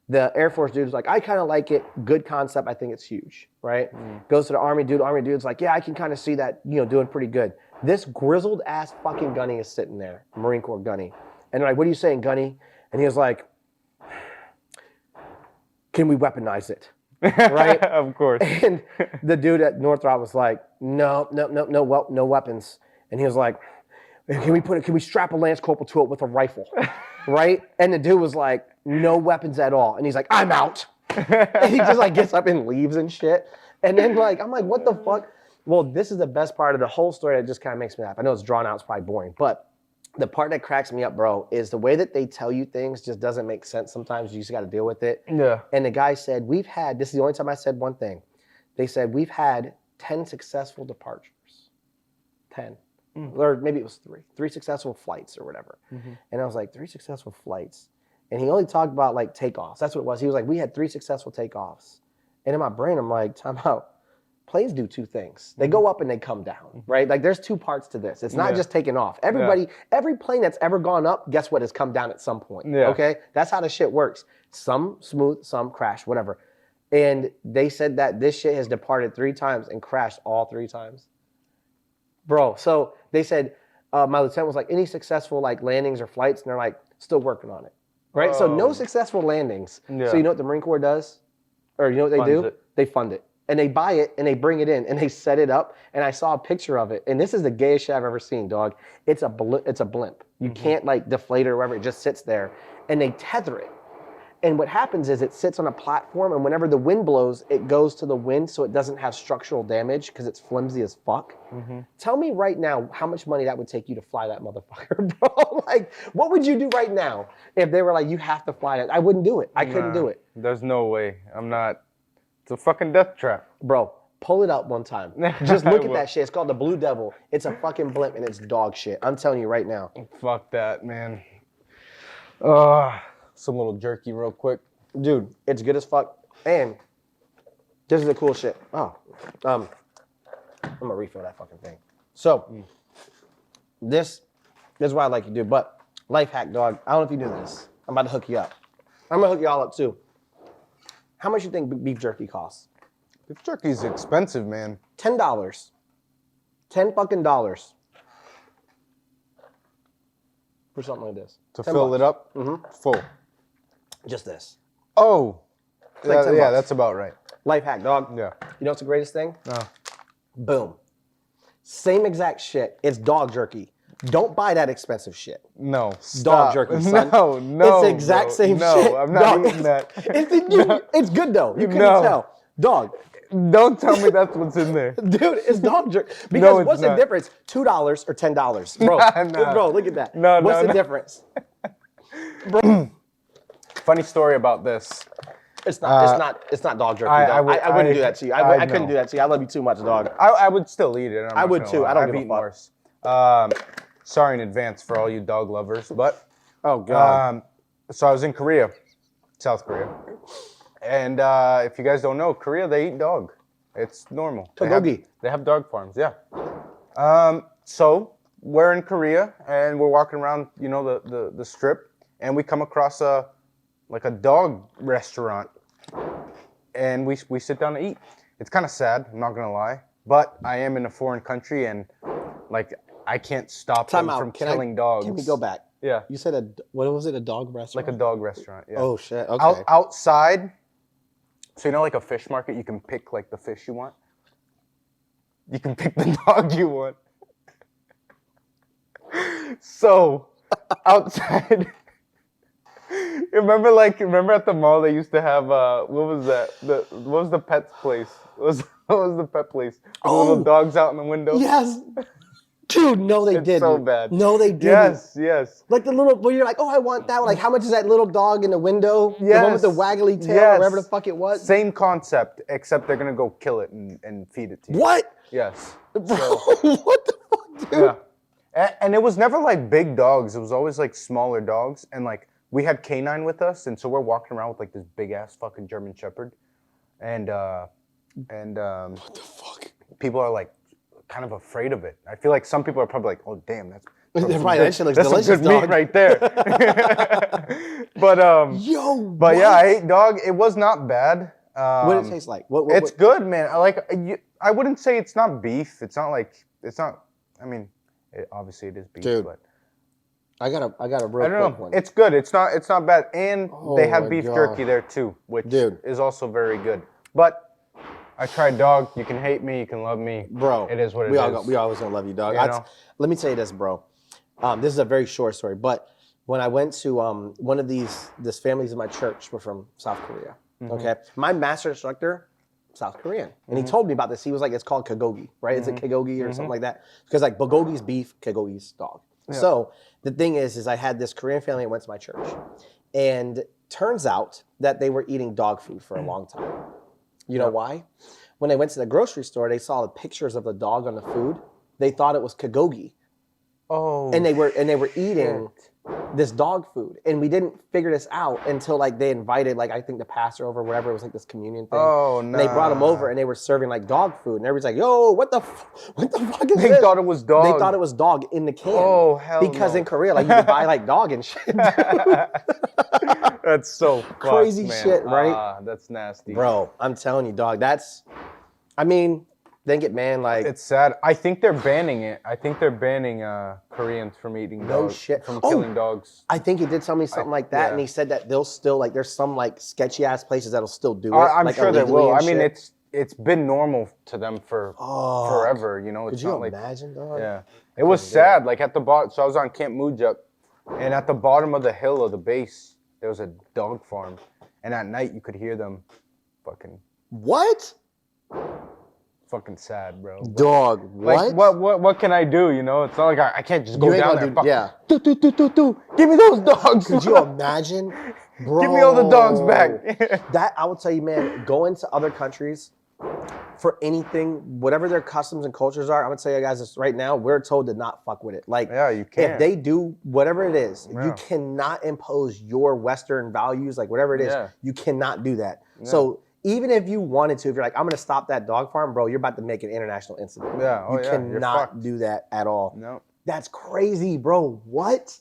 [SPEAKER 2] The Air Force dude's like, I kind of like it. Good concept. I think it's huge, right? Goes to the Army dude. Army dude's like, yeah, I can kind of see that, doing pretty good. This grizzled ass fucking gunny is sitting there, Marine Corps gunny. And they're like, what are you saying, gunny? And he was like, can we weaponize it? Right?
[SPEAKER 1] Of course.
[SPEAKER 2] And the dude at Northrop was like, no weapons. And he was like, can we strap a Lance Corporal to it with a rifle? Right? And the dude was like, no weapons at all. And he's like, I'm out. And he just like gets up and leaves and shit. And then like, I'm like, what the fuck? Well, this is the best part of the whole story that just kind of makes me laugh. I know it's drawn out, it's probably boring, but the part that cracks me up, bro, is the way that they tell you things just doesn't make sense sometimes. You just got to deal with it. Yeah. And the guy said, this is the only time I said one thing. They said, we've had 10 successful departures. 10. Or maybe it was 3. 3 successful flights or whatever. And I was like, 3 successful flights? And he only talked about like takeoffs. That's what it was. He was like, we had 3 successful takeoffs. And in my brain, I'm like, time out. Planes do 2 things. They go up and they come down, right? Like there's 2 parts to this. It's not just taking off. Every plane that's ever gone up, guess what, has come down at some point, okay? That's how the shit works. Some smooth, some crash, whatever. And they said that this shit has departed 3 times and crashed all 3 times. Bro, so they said, my lieutenant was like, any successful like landings or flights? And they're like, still working on it, right? So no successful landings. So you know what the Marine Corps does? Or you know what they do? They fund it. And they buy it and they bring it in and they set it up. And I saw a picture of it. And this is the gayest shit I've ever seen, dog. It's a blimp. You can't like deflate it or whatever. It just sits there. And they tether it. And what happens is it sits on a platform. And whenever the wind blows, it goes to the wind so it doesn't have structural damage because it's flimsy as fuck. Tell me right now how much money that would take you to fly that motherfucker, bro. Like, what would you do right now if they were like, you have to fly that? I wouldn't do it. I couldn't do it.
[SPEAKER 1] There's no way. I'm not. It's a fucking death trap.
[SPEAKER 2] Bro, pull it up one time. Just look at that shit. It's called the Blue Devil. It's a fucking blimp and it's dog shit. I'm telling you right now.
[SPEAKER 1] Fuck that, man. some little jerky real quick.
[SPEAKER 2] Dude, it's good as fuck. And this is the cool shit. Oh, I'm gonna refill that fucking thing. So, this is what I like to do. But life hack, dog. I don't know if you do this. I'm about to hook you up. I'm gonna hook you all up too. How much you think beef jerky costs?
[SPEAKER 1] Beef jerky's expensive, man.
[SPEAKER 2] $10. $10 fucking dollars. For something like this.
[SPEAKER 1] To fill
[SPEAKER 2] $10.
[SPEAKER 1] it up?
[SPEAKER 2] Mm-hmm.
[SPEAKER 1] Full.
[SPEAKER 2] Just this.
[SPEAKER 1] Oh.
[SPEAKER 2] Like
[SPEAKER 1] Yeah, that's about right.
[SPEAKER 2] Life hack, dog.
[SPEAKER 1] Yeah.
[SPEAKER 2] You know what's the greatest thing?
[SPEAKER 1] No.
[SPEAKER 2] Boom. Same exact shit. It's dog jerky. Don't buy that expensive shit.
[SPEAKER 1] No. Stop.
[SPEAKER 2] Dog jerky, son.
[SPEAKER 1] No.
[SPEAKER 2] It's the exact same shit.
[SPEAKER 1] No, I'm not eating that.
[SPEAKER 2] It's good though. You couldn't tell. Dog.
[SPEAKER 1] Don't tell me that's what's in there.
[SPEAKER 2] Dude, it's dog jerky. Because what's the difference? $2 or $10? Bro,
[SPEAKER 1] Nah.
[SPEAKER 2] bro, look at that. What's the difference?
[SPEAKER 1] Bro. Funny story about this.
[SPEAKER 2] It's not dog jerky. I wouldn't do that to you. I couldn't do that to you. I love you too much, dog.
[SPEAKER 1] I would still eat it.
[SPEAKER 2] I would too. I don't give a fuck.
[SPEAKER 1] Worse. Sorry in advance for all you dog lovers, but
[SPEAKER 2] oh god.
[SPEAKER 1] So I was in Korea, South Korea, and if you guys don't know, Korea, they eat dog. It's normal.
[SPEAKER 2] Bulgogi.
[SPEAKER 1] They have dog farms, yeah. So we're in Korea and we're walking around, you know, the strip, and we come across a dog restaurant, and we sit down to eat. It's kind of sad, I'm not gonna lie, but I am in a foreign country and like I can't stop them from killing dogs.
[SPEAKER 2] Can we go back?
[SPEAKER 1] Yeah.
[SPEAKER 2] You said what was it? A dog restaurant?
[SPEAKER 1] Like a dog restaurant. Yeah.
[SPEAKER 2] Oh shit. Okay.
[SPEAKER 1] Outside, so you know, like a fish market, you can pick like the fish you want. You can pick the dog you want. So outside. Remember at the mall they used to have what was that? What was the pets place? What was the pet place? The little dogs out in the window.
[SPEAKER 2] Yes. Dude, no, they didn't.
[SPEAKER 1] So bad.
[SPEAKER 2] No, they didn't.
[SPEAKER 1] Yes.
[SPEAKER 2] Like the little, where you're like, oh, I want that one. Like, how much is that little dog in the window?
[SPEAKER 1] Yes.
[SPEAKER 2] The one with the waggly tail, or whatever the fuck it was.
[SPEAKER 1] Same concept, except they're gonna go kill it and feed it to you.
[SPEAKER 2] What?
[SPEAKER 1] Yes.
[SPEAKER 2] Bro, what the fuck, dude?
[SPEAKER 1] Yeah. And it was never like big dogs. It was always like smaller dogs. And like we had canine with us, and so we're walking around with like this big ass fucking German Shepherd, and what
[SPEAKER 2] the fuck?
[SPEAKER 1] People are like kind of afraid of it. I feel like some people are probably like, oh damn, that's
[SPEAKER 2] right. That shit looks
[SPEAKER 1] that's
[SPEAKER 2] delicious,
[SPEAKER 1] some good
[SPEAKER 2] dog.
[SPEAKER 1] meat right there. But
[SPEAKER 2] what?
[SPEAKER 1] yeah, I ate dog. It was not bad.
[SPEAKER 2] What did it taste like?
[SPEAKER 1] It's good, man. I wouldn't say it's not beef. I mean, obviously it is beef,
[SPEAKER 2] dude.
[SPEAKER 1] but
[SPEAKER 2] I got a real
[SPEAKER 1] I don't
[SPEAKER 2] quick
[SPEAKER 1] know.
[SPEAKER 2] one.
[SPEAKER 1] It's good. It's not bad, and they have beef
[SPEAKER 2] God.
[SPEAKER 1] jerky there too, which is also very good. But I tried dog. You can hate me, you can love me,
[SPEAKER 2] bro.
[SPEAKER 1] It is what it is.
[SPEAKER 2] We always gonna love you, dog.
[SPEAKER 1] You know?
[SPEAKER 2] Let me tell you this, bro. This is a very short story, but when I went to one of these families in my church were from South Korea. Okay, my master instructor, South Korean, and he told me about this. He was like, it's called kagogi, right? Is it kagogi or something like that? Because like bulgogi's beef, kagogi's dog. Yeah. So the thing is I had this Korean family that went to my church, and turns out that they were eating dog food for a long time. You know why? When they went to the grocery store, they saw the pictures of the dog on the food. They thought it was kagogi.
[SPEAKER 1] Oh.
[SPEAKER 2] And they were eating this dog food, and we didn't figure this out until like they invited I think the pastor over, whatever. It was like this communion thing.
[SPEAKER 1] Oh no!
[SPEAKER 2] And they brought them over, and they were serving like dog food, and everybody's like, "Yo, what the fuck is this?"
[SPEAKER 1] They thought it was dog.
[SPEAKER 2] They thought it was dog in the can.
[SPEAKER 1] Oh hell!
[SPEAKER 2] Because in Korea, like you could buy like dog and shit.
[SPEAKER 1] That's so
[SPEAKER 2] crazy
[SPEAKER 1] man.
[SPEAKER 2] shit, right?
[SPEAKER 1] That's nasty,
[SPEAKER 2] bro. I'm telling you, dog. I mean. Dang it, man! Like
[SPEAKER 1] it's sad. I think they're banning it. I think they're banning Koreans from eating dogs.
[SPEAKER 2] Shit.
[SPEAKER 1] From killing dogs.
[SPEAKER 2] I think he did tell me something like that, and he said that they'll still like there's some like sketchy ass places that'll still do it.
[SPEAKER 1] I'm
[SPEAKER 2] like,
[SPEAKER 1] sure they will. I mean,
[SPEAKER 2] shit.
[SPEAKER 1] it's been normal to them for forever. You know, it's
[SPEAKER 2] could you
[SPEAKER 1] not
[SPEAKER 2] imagine, dog?
[SPEAKER 1] Yeah, it was sad. Like at the bottom, so I was on Camp Mujuk, and at the bottom of the hill of the base, there was a dog farm, and at night you could hear them, fucking.
[SPEAKER 2] What?
[SPEAKER 1] Fucking sad, bro.
[SPEAKER 2] Dog, what?
[SPEAKER 1] Like, what can I do, you know? It's not like I can't just go down there.
[SPEAKER 2] Yeah.
[SPEAKER 1] Give me those dogs.
[SPEAKER 2] Could you imagine? Bro.
[SPEAKER 1] Give me all the dogs back.
[SPEAKER 2] That, I will tell you, man, going to other countries, for anything, whatever their customs and cultures are. I'm gonna tell you guys this right now. We're told to not fuck with it. Like,
[SPEAKER 1] Yeah, you can't.
[SPEAKER 2] if they do whatever it is,
[SPEAKER 1] Yeah.
[SPEAKER 2] you cannot impose your Western values, like whatever it is.
[SPEAKER 1] Yeah.
[SPEAKER 2] You cannot do that.
[SPEAKER 1] Yeah.
[SPEAKER 2] So even if you wanted to, if you're like, I'm gonna stop that dog farm, bro, you're about to make an international incident.
[SPEAKER 1] Yeah. Oh,
[SPEAKER 2] You
[SPEAKER 1] yeah. You're
[SPEAKER 2] cannot
[SPEAKER 1] fucked.
[SPEAKER 2] do that at all.
[SPEAKER 1] No.
[SPEAKER 2] That's crazy, bro. What?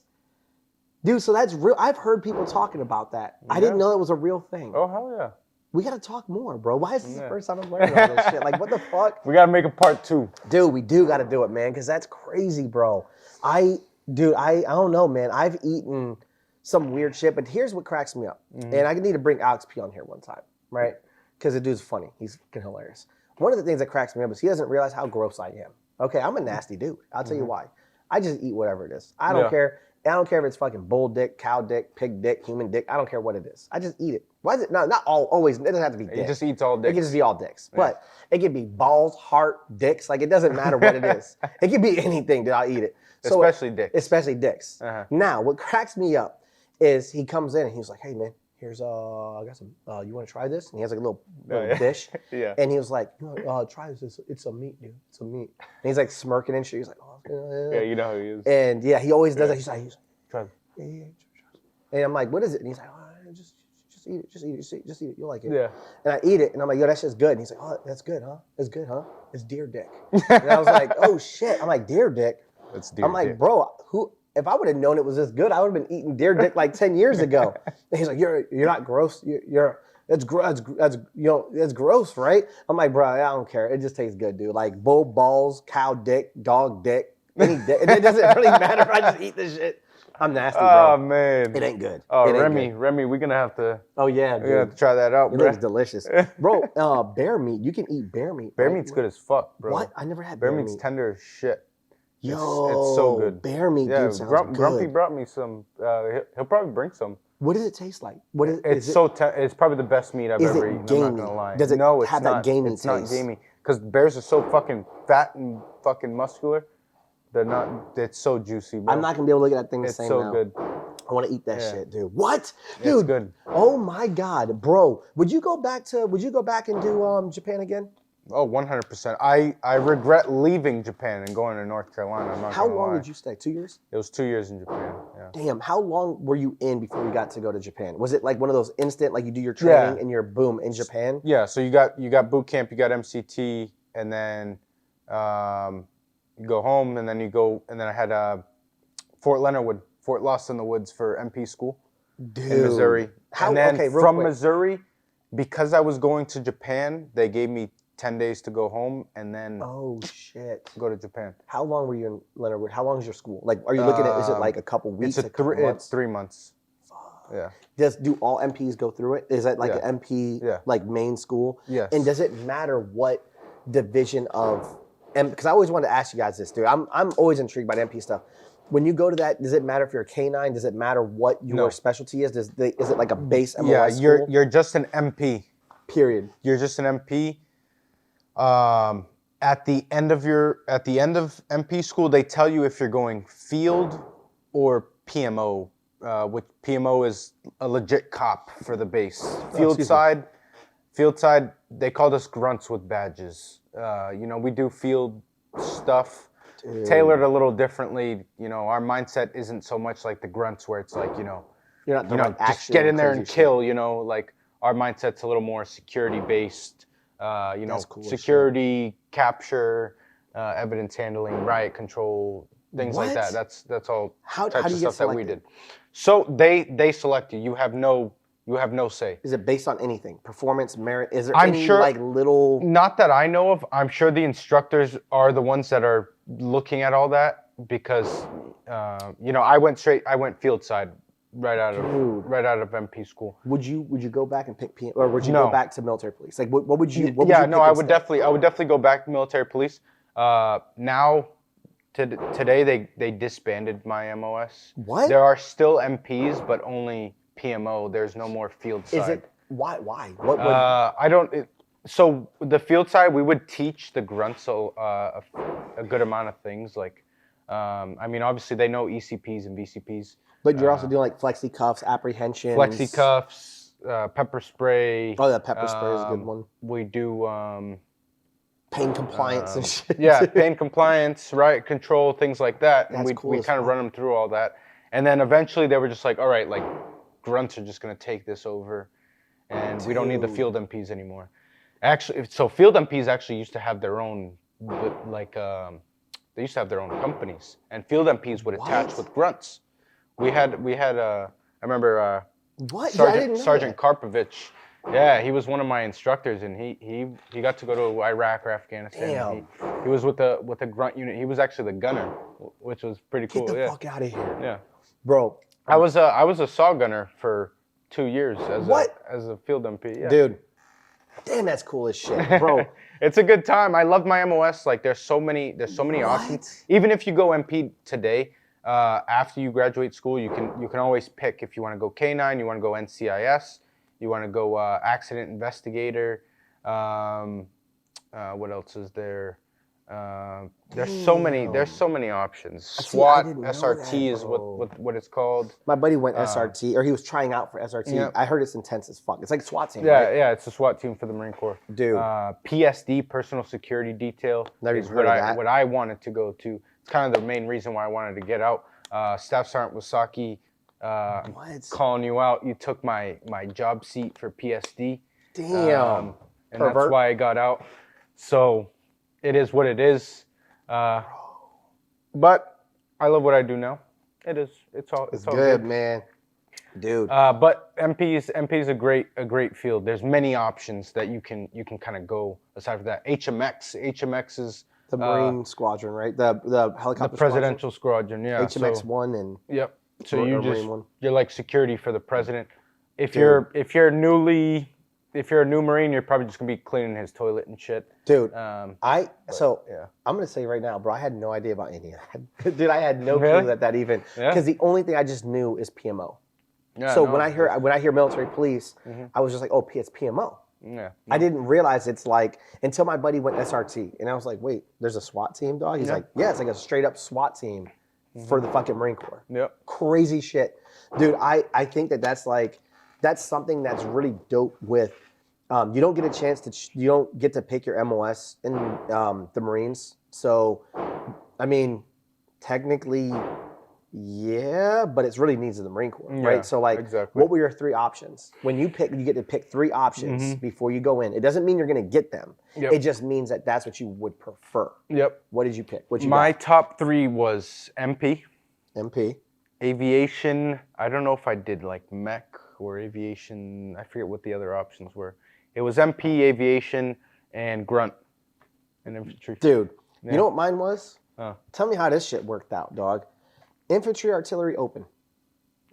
[SPEAKER 2] Dude, so that's real. I've heard people talking about that. I didn't know that was a real thing.
[SPEAKER 1] Oh, hell yeah.
[SPEAKER 2] We gotta talk more, bro. Why is this the first time I'm learning all this shit? Like, what the fuck?
[SPEAKER 1] We gotta make a part 2.
[SPEAKER 2] Dude, we do gotta do it, man, because that's crazy, bro. I don't know, man. I've eaten some weird shit, but here's what cracks me up. And I need to bring Alex P on here one time, right? Because the dude's funny. He's fucking hilarious. One of the things that cracks me up is he doesn't realize how gross I am. Okay, I'm a nasty dude. I'll tell you why. I just eat whatever it is. I don't care. I don't care if it's fucking bull dick, cow dick, pig dick, human dick. I don't care what it is. I just eat it. Why is it? No, not all. Always. It doesn't have to be dick.
[SPEAKER 1] It just eats all dicks.
[SPEAKER 2] It can just be all dicks. But it can be balls, heart, dicks. Like, it doesn't matter what it is. It can be anything, dude. I'll eat it. So,
[SPEAKER 1] especially dicks.
[SPEAKER 2] Especially dicks. Now, what cracks me up is he comes in and he's like, hey, man, here's, I got some, you want to try this? And he has like a little dish.
[SPEAKER 1] Yeah.
[SPEAKER 2] And he was like, try this. It's a meat, dude. It's a meat. And he's like smirking and shit. He's like, oh,
[SPEAKER 1] yeah, you know how he is.
[SPEAKER 2] And yeah, he always does that. He's like,
[SPEAKER 1] try.
[SPEAKER 2] Yeah. And I'm like, what is it? And he's like, oh, just eat it. Just eat it. You'll like it.
[SPEAKER 1] Yeah.
[SPEAKER 2] And I eat it, and I'm like, yo, that's just good. And he's like, oh, that's good, huh? It's good, huh? It's deer dick. And I was like, oh shit. I'm like, deer dick?
[SPEAKER 1] It's deer
[SPEAKER 2] I'm like,
[SPEAKER 1] dick.
[SPEAKER 2] bro, if I would have known it was this good, I would have been eating deer dick like 10 years ago. And he's like, you're not gross. That's gross, right? I'm like, bro, I don't care. It just tastes good, dude. Like bull balls, cow dick, dog dick, any dick. And it doesn't really matter. I just eat this shit. I'm nasty, bro.
[SPEAKER 1] Oh man.
[SPEAKER 2] It ain't good.
[SPEAKER 1] Oh,
[SPEAKER 2] it
[SPEAKER 1] Remy, we're gonna have to.
[SPEAKER 2] Oh yeah, dude.
[SPEAKER 1] We're gonna have to try that out,
[SPEAKER 2] It
[SPEAKER 1] bro.
[SPEAKER 2] looks delicious, bro. Bear meat. You can eat bear meat.
[SPEAKER 1] Bear
[SPEAKER 2] right?
[SPEAKER 1] meat's good as fuck, bro.
[SPEAKER 2] What? I never had
[SPEAKER 1] Bear
[SPEAKER 2] bear
[SPEAKER 1] meat's
[SPEAKER 2] meat.
[SPEAKER 1] tender as shit.
[SPEAKER 2] Yo,
[SPEAKER 1] it's so good.
[SPEAKER 2] Bear meat,
[SPEAKER 1] Yeah,
[SPEAKER 2] dude, sounds good.
[SPEAKER 1] Grumpy brought me some. He'll probably bring some.
[SPEAKER 2] What does it taste like? What is
[SPEAKER 1] It's it's probably the best meat I've
[SPEAKER 2] Is it
[SPEAKER 1] ever eaten.
[SPEAKER 2] gamey?
[SPEAKER 1] I'm not gonna lie.
[SPEAKER 2] Does it
[SPEAKER 1] no, it's
[SPEAKER 2] have that
[SPEAKER 1] not.
[SPEAKER 2] gamey
[SPEAKER 1] It's not
[SPEAKER 2] taste?
[SPEAKER 1] gamey because bears are so fucking fat and fucking muscular. They're not. It's so juicy, bro.
[SPEAKER 2] I'm not gonna be able to look at that thing the
[SPEAKER 1] It's
[SPEAKER 2] same
[SPEAKER 1] so
[SPEAKER 2] now.
[SPEAKER 1] good.
[SPEAKER 2] I want to eat that shit, dude. What,
[SPEAKER 1] It's
[SPEAKER 2] dude?
[SPEAKER 1] good.
[SPEAKER 2] Oh my god, bro. Would you go back and do Japan again?
[SPEAKER 1] Oh, 100%. I regret leaving Japan and going to North Carolina. I'm not
[SPEAKER 2] How
[SPEAKER 1] gonna
[SPEAKER 2] long
[SPEAKER 1] lie.
[SPEAKER 2] did you stay? 2 years?
[SPEAKER 1] It was 2 years in Japan. Yeah.
[SPEAKER 2] Damn. How long were you in before you got to go to Japan? Was it like one of those instant, like you do your training and you're boom in Japan?
[SPEAKER 1] Yeah. So you got boot camp, you got MCT, and then you go home, and then I had Fort Leonard Wood, Fort Lost in the Woods for MP school in Missouri. And then from Missouri, because I was going to Japan, they gave me 10 days to go home and then
[SPEAKER 2] oh shit,
[SPEAKER 1] go to Japan.
[SPEAKER 2] How long were you in Leonard Wood? How long is your school? Like, are you looking at? Is it like a couple weeks?
[SPEAKER 1] It's 3 months. Yeah.
[SPEAKER 2] Do all MPs go through it? Is that like an MP like main school?
[SPEAKER 1] Yes.
[SPEAKER 2] And does it matter what division of? And because I always wanted to ask you guys this, dude. I'm always intrigued by the MP stuff. When you go to that, does it matter if you're a K9? Does it matter what your specialty is? Is it like a base MOS
[SPEAKER 1] Yeah,
[SPEAKER 2] school?
[SPEAKER 1] you're just an MP.
[SPEAKER 2] Period.
[SPEAKER 1] You're just an MP. At the end of MP school, they tell you if you're going field or PMO, which PMO is a legit cop for the base. Field side, they called us grunts with badges. We do field stuff. Dude. Tailored a little differently. Our mindset isn't so much like the grunts where it's like,
[SPEAKER 2] you're not
[SPEAKER 1] just get in there and kill, like our mindset's a little more security based, cool security, capture, evidence handling, riot control, things like that. That's all types of stuff that we did. So they select you. You have no say.
[SPEAKER 2] Is it based on anything? Performance, merit? Is there any like little?
[SPEAKER 1] Not that I know of. I'm sure the instructors are the ones that are of all that because, I went field side right out of MP school.
[SPEAKER 2] Would you go back and pick PM, or would you go back to military police? Like what would you?
[SPEAKER 1] I would definitely go back to military police. Now, today they disbanded my MOS.
[SPEAKER 2] What?
[SPEAKER 1] There are still MPs, but only PMO. There's no more field side.
[SPEAKER 2] Is it why? What would?
[SPEAKER 1] I don't. So the field side, we would teach the grunts a good amount of things. Like, obviously they know ECPs and VCPs.
[SPEAKER 2] But you're also doing like flexi cuffs, apprehensions.
[SPEAKER 1] Flexi cuffs, pepper spray.
[SPEAKER 2] Oh, that pepper spray is a good one.
[SPEAKER 1] We do
[SPEAKER 2] pain compliance and shit.
[SPEAKER 1] Yeah, pain compliance, riot control, things like that. And
[SPEAKER 2] That's cool
[SPEAKER 1] we
[SPEAKER 2] as
[SPEAKER 1] kind of
[SPEAKER 2] fuck.
[SPEAKER 1] run them through all that. And then eventually they were just like, all right, like grunts are just going to take this over. And we don't need the field MPs anymore. Actually, so field MPs actually used to have their own, like, they used to have their own companies. And field MPs would attach with grunts. We had I remember
[SPEAKER 2] What? Yeah, I didn't know
[SPEAKER 1] Sergeant
[SPEAKER 2] that.
[SPEAKER 1] Karpovich. Yeah, he was one of my instructors, and he got to go to Iraq or Afghanistan.
[SPEAKER 2] Damn.
[SPEAKER 1] He was with the grunt unit. He was actually the gunner, which was pretty cool.
[SPEAKER 2] Get the
[SPEAKER 1] yeah.
[SPEAKER 2] fuck out of here.
[SPEAKER 1] Yeah.
[SPEAKER 2] Bro.
[SPEAKER 1] I was a saw gunner for 2 years as a field MP. Yeah.
[SPEAKER 2] Dude. Damn, that's cool as shit, bro.
[SPEAKER 1] It's a good time. I love my MOS. Like there's so many options. Even if you go MP today, after you graduate school, you can always pick if you want to go K9, you want to go NCIS, you want to go accident investigator. What else is there? There's so many options. SWAT, SRT is what it's called.
[SPEAKER 2] My buddy went SRT, or he was trying out for SRT.
[SPEAKER 1] Yeah.
[SPEAKER 2] I heard it's intense as fuck. It's like SWAT team,
[SPEAKER 1] Yeah,
[SPEAKER 2] right?
[SPEAKER 1] yeah, it's a SWAT team for the Marine Corps.
[SPEAKER 2] Dude.
[SPEAKER 1] PSD, personal security detail,
[SPEAKER 2] Never
[SPEAKER 1] is
[SPEAKER 2] even heard of that.
[SPEAKER 1] what I wanted to go to. It's kind of the main reason why I wanted to get out. Staff Sergeant Wasaki calling you out. You took my job seat for PSD.
[SPEAKER 2] Damn.
[SPEAKER 1] And that's why I got out. So it is what it is. But I love what I do now. It's all
[SPEAKER 2] good, man. Dude.
[SPEAKER 1] But MP is a great field. There's many options that you can kind of go aside from that. HMX is
[SPEAKER 2] the Marine Squadron, right? The helicopter.
[SPEAKER 1] The Presidential Squadron, yeah.
[SPEAKER 2] HMX-1 and
[SPEAKER 1] yep. So
[SPEAKER 2] Marine one.
[SPEAKER 1] You're like security for the president. If you're a new Marine, you're probably just gonna be cleaning his toilet and shit.
[SPEAKER 2] Dude, I'm gonna say right now, bro, I had no idea about any of that. Dude, I had no clue that even, because the only thing I just knew is PMO. Yeah, so when I hear military police, I was just like, oh, it's PMO.
[SPEAKER 1] Yeah.
[SPEAKER 2] I didn't realize it's like, until my buddy went SRT, and I was like, wait, there's a SWAT team, dog? He's like, yeah, it's like a straight up SWAT team for the fucking Marine Corps.
[SPEAKER 1] Yep.
[SPEAKER 2] Crazy shit. Dude, I think that's something that's really dope with, you don't get a chance you don't get to pick your MOS in the Marines. So, I mean, technically, yeah, but it's really needs of the Marine Corps, right? So like, what were your 3 options? When you get to pick 3 options before you go in. It doesn't mean you're gonna get them. Yep. It just means that that's what you would prefer.
[SPEAKER 1] Yep.
[SPEAKER 2] What did you pick?
[SPEAKER 1] My top 3 was MP.
[SPEAKER 2] MP.
[SPEAKER 1] Aviation, I don't know if I did like mech or aviation, I forget what the other options were. It was MP, aviation, and grunt, and infantry.
[SPEAKER 2] Dude, you know what mine was? Tell me how this shit worked out, dog. Infantry, artillery, open.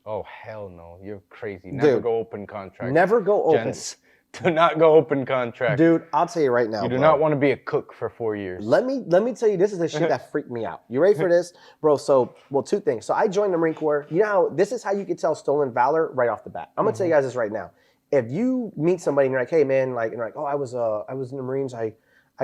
[SPEAKER 1] Oh, hell no. You're crazy. Never go open contract.
[SPEAKER 2] Never go open.
[SPEAKER 1] Gents, do not go open contract.
[SPEAKER 2] Dude, I'll tell you right now,
[SPEAKER 1] you do not want to be a cook for 4 years.
[SPEAKER 2] Let me tell you, this is the shit that freaked me out. You ready for this? Bro, so, 2 things. So I joined the Marine Corps. You know, this is how you can tell stolen valor right off the bat. I'm going to tell you guys this right now. If you meet somebody and you're like, hey, man, like, and you're like, oh, I was in the Marines. I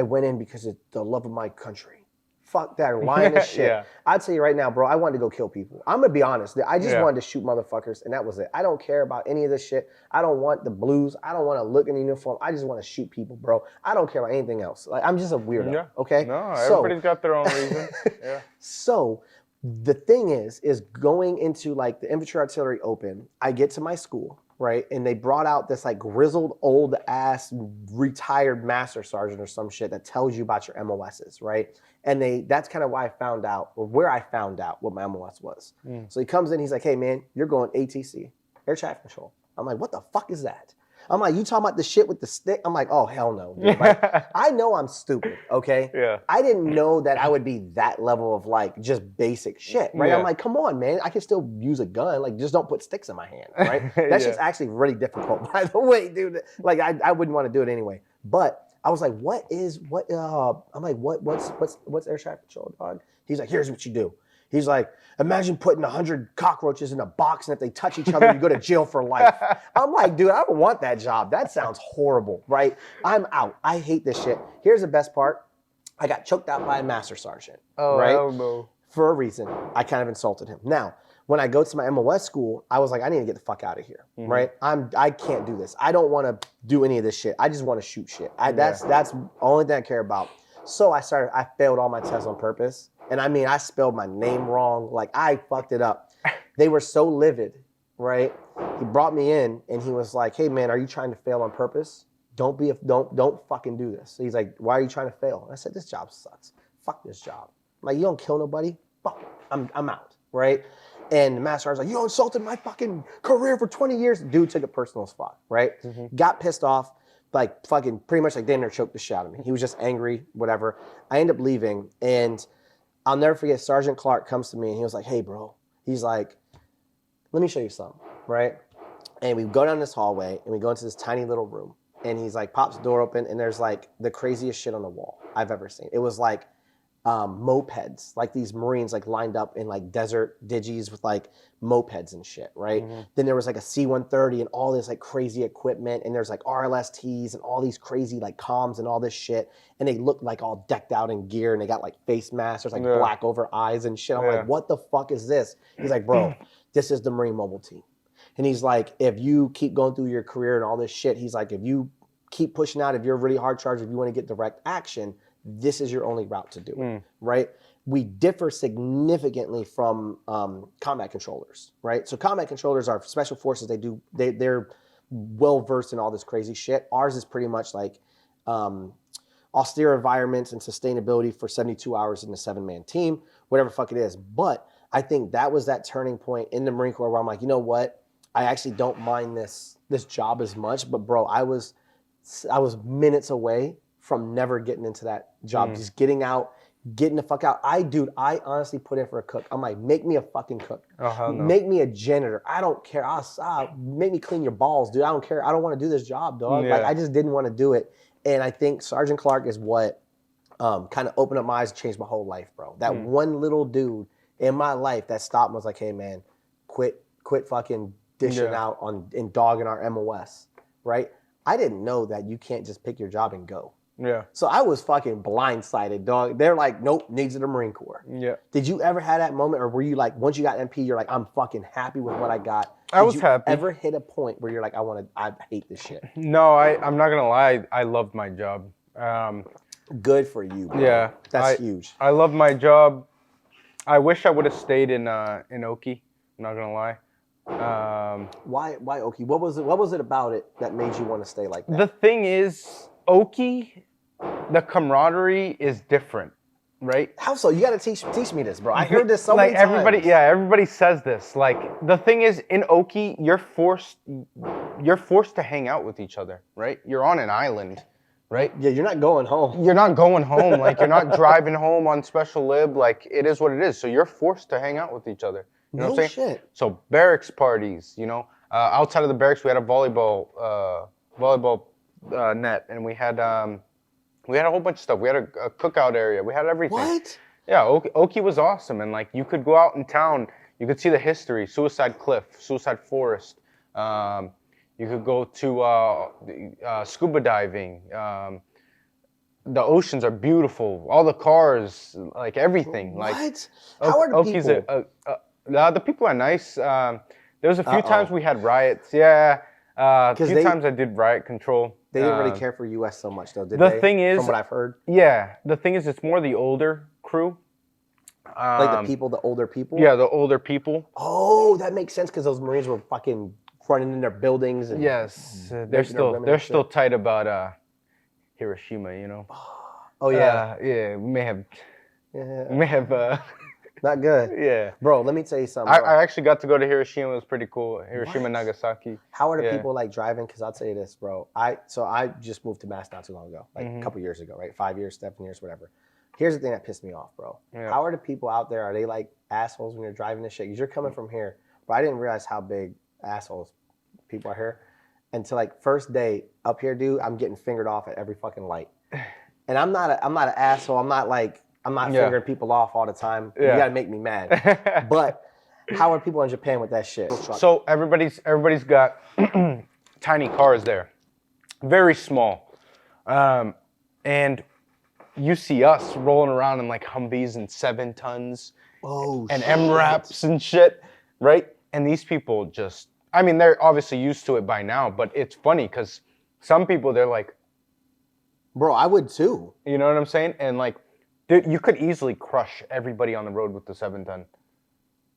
[SPEAKER 2] went in because of the love of my country. Fuck that, lying as shit. I'll tell you right now, bro, I wanted to go kill people. I'm going to be honest. I just wanted to shoot motherfuckers, and that was it. I don't care about any of this shit. I don't want the blues. I don't want to look in the uniform. I just want to shoot people, bro. I don't care about anything else. Like, I'm just a weirdo, okay?
[SPEAKER 1] No, everybody's got their own reason. Yeah.
[SPEAKER 2] So the thing is going into, like, the infantry artillery open, I get to my school, right? And they brought out this, like, grizzled old ass retired master sergeant or some shit that tells you about your MOSs, right? And that's kind of why I found out, or where I found out what my MOS was. So he comes in, he's like, hey man, you're going ATC, air traffic control. I'm like, what the fuck is that? I'm like, you talking about the shit with the stick? I'm like, oh, hell no, dude. Like, I know I'm stupid, okay?
[SPEAKER 1] Yeah.
[SPEAKER 2] I didn't know that I would be that level of, like, just basic shit, right? I'm like, come on, man. I can still use a gun. Like, just don't put sticks in my hand, right? That's just actually really difficult, by the way, dude. Like, I wouldn't want to do it anyway. But I was like, I'm like, what's air traffic control, dog? He's like, here's what you do. He's like, imagine putting 100 cockroaches in a box, and if they touch each other, you go to jail for life. I'm like, dude, I don't want that job. That sounds horrible, right? I'm out. I hate this shit. Here's the best part. I got choked out by a master sergeant, right?
[SPEAKER 1] Oh, no.
[SPEAKER 2] For a reason. I kind of insulted him. Now, when I go to my MOS school, I was like, I need to get the fuck out of here, right? I can't do this. I don't want to do any of this shit. I just want to shoot shit. That's the only thing I care about. So I failed all my tests on purpose. And I mean, I spelled my name wrong. Like, I fucked it up. They were so livid, right? He brought me in and he was like, hey man, are you trying to fail on purpose? Don't fucking do this. So he's like, why are you trying to fail? And I said, this job sucks. Fuck this job. I'm like, you don't kill nobody? Fuck, I'm out, right? And the master was like, you insulted my fucking career for 20 years. Dude took it personal as fuck, right? Got pissed off, like fucking pretty much like damn near choked the shit out of me. He was just angry, whatever. I ended up leaving, and I'll never forget, Sergeant Clark comes to me and he was like, hey bro, he's like, let me show you something, right? And we go down this hallway and we go into this tiny little room, and he's like, pops the door open, and there's like the craziest shit on the wall I've ever seen. It was like mopeds, like these Marines like lined up in like desert digis with like mopeds and shit, right? Then there was like a C-130 and all this like crazy equipment, and there's like RLSTs and all these crazy like comms and all this shit, and they looked like all decked out in gear, and they got like face masks, there's like black over eyes and shit. I'm like, what the fuck is this? He's like, bro, this is the Marine Mobile Team. And he's like, if you keep going through your career and all this shit, he's like, if you keep pushing out, if you're a really hard charge, if you want to get direct action, this is your only route to do it, right? We differ significantly from combat controllers, right? So combat controllers are special forces. They're well-versed in all this crazy shit. Ours is pretty much like austere environments and sustainability for 72 hours in a 7-man team, whatever fuck it is. But I think that was that turning point in the Marine Corps where I'm like, you know what? I actually don't mind this job as much, but bro, I was minutes away from never getting into that job, just getting out, getting the fuck out. I honestly put in for a cook. I'm like, make me a fucking cook.
[SPEAKER 1] Oh, hell no.
[SPEAKER 2] Make me a janitor. I don't care. Make me clean your balls, dude. I don't care. I don't want to do this job, dog. Like, I just didn't want to do it. And I think Sergeant Clark is what kind of opened up my eyes and changed my whole life, bro. That one little dude in my life that stopped and was like, hey man, quit fucking dishing out and dogging our MOS, right? I didn't know that you can't just pick your job and go.
[SPEAKER 1] Yeah.
[SPEAKER 2] So I was fucking blindsided, dog. They're like, nope, needs of the Marine Corps.
[SPEAKER 1] Yeah.
[SPEAKER 2] Did you ever have that moment, or were you like, once you got MP, you're like, I'm fucking happy with what I got?
[SPEAKER 1] I was happy.
[SPEAKER 2] Ever hit a point where you're like, I hate this shit?
[SPEAKER 1] No, I'm not gonna lie. I loved my job.
[SPEAKER 2] Good for you, bro.
[SPEAKER 1] Yeah.
[SPEAKER 2] That's huge.
[SPEAKER 1] I love my job. I wish I would have stayed in Oki. I'm not gonna lie.
[SPEAKER 2] Why Oki? What was it about it that made you want to stay like that?
[SPEAKER 1] The thing is, Oki, the camaraderie is different, right?
[SPEAKER 2] How so? You gotta teach me this, bro. I heard this so many times.
[SPEAKER 1] Everybody says this. Like, the thing is, in Oki, you're forced to hang out with each other, right? You're on an island, right?
[SPEAKER 2] Yeah, you're not going home.
[SPEAKER 1] You're not going home. Like, you're not driving home on special lib. Like, it is what it is. So you're forced to hang out with each other. You know what I'm saying?
[SPEAKER 2] Shit.
[SPEAKER 1] So barracks parties, outside of the barracks, we had a volleyball net, and we had a whole bunch of stuff. We had a cookout area. We had everything.
[SPEAKER 2] What?
[SPEAKER 1] Yeah, Oki was awesome, and like, you could go out in town. You could see the history: Suicide Cliff, Suicide Forest. You could go to scuba diving. The oceans are beautiful. All the cars, like everything.
[SPEAKER 2] What?
[SPEAKER 1] Like,
[SPEAKER 2] How are the
[SPEAKER 1] Oki's
[SPEAKER 2] people?
[SPEAKER 1] The people are nice. There was a few times we had riots. Yeah, a few times I did riot control.
[SPEAKER 2] They didn't really care for US so much, though, did
[SPEAKER 1] the
[SPEAKER 2] they?
[SPEAKER 1] thing is,
[SPEAKER 2] from what I've heard.
[SPEAKER 1] Yeah, the thing is, it's more the older crew.
[SPEAKER 2] Like the older people?
[SPEAKER 1] Yeah, the older people.
[SPEAKER 2] Oh, that makes sense, because those Marines were fucking running in their buildings. And
[SPEAKER 1] yes, they're still tight about Hiroshima,
[SPEAKER 2] Oh, yeah.
[SPEAKER 1] Yeah, we may have...
[SPEAKER 2] Not good.
[SPEAKER 1] Yeah.
[SPEAKER 2] Bro, let me tell you something.
[SPEAKER 1] I actually got to go to Hiroshima. It was pretty cool. Hiroshima, Nagasaki.
[SPEAKER 2] How are the people like driving? Because I'll tell you this, bro. I just moved to Mass not too long ago, like a couple years ago, right? 5 years, 7 years, whatever. Here's the thing that pissed me off, bro.
[SPEAKER 1] Yeah.
[SPEAKER 2] How are the people out there? Are they like assholes when you're driving this shit? Because you're coming from here, but I didn't realize how big assholes people are here. Until like first day up here, dude, I'm getting fingered off at every fucking light. And I'm not an asshole. I'm not fingering people off all the time.
[SPEAKER 1] Yeah.
[SPEAKER 2] You gotta make me mad. But how are people in Japan with that shit?
[SPEAKER 1] So everybody's got tiny cars there, very small, and you see us rolling around in like Humvees and 7 tons, and MRAPs and shit, right? And these people just, I mean, they're obviously used to it by now, but it's funny because some people, they're like,
[SPEAKER 2] Bro, I would too.
[SPEAKER 1] You know what I'm saying? And like, dude, you could easily crush everybody on the road with the 710.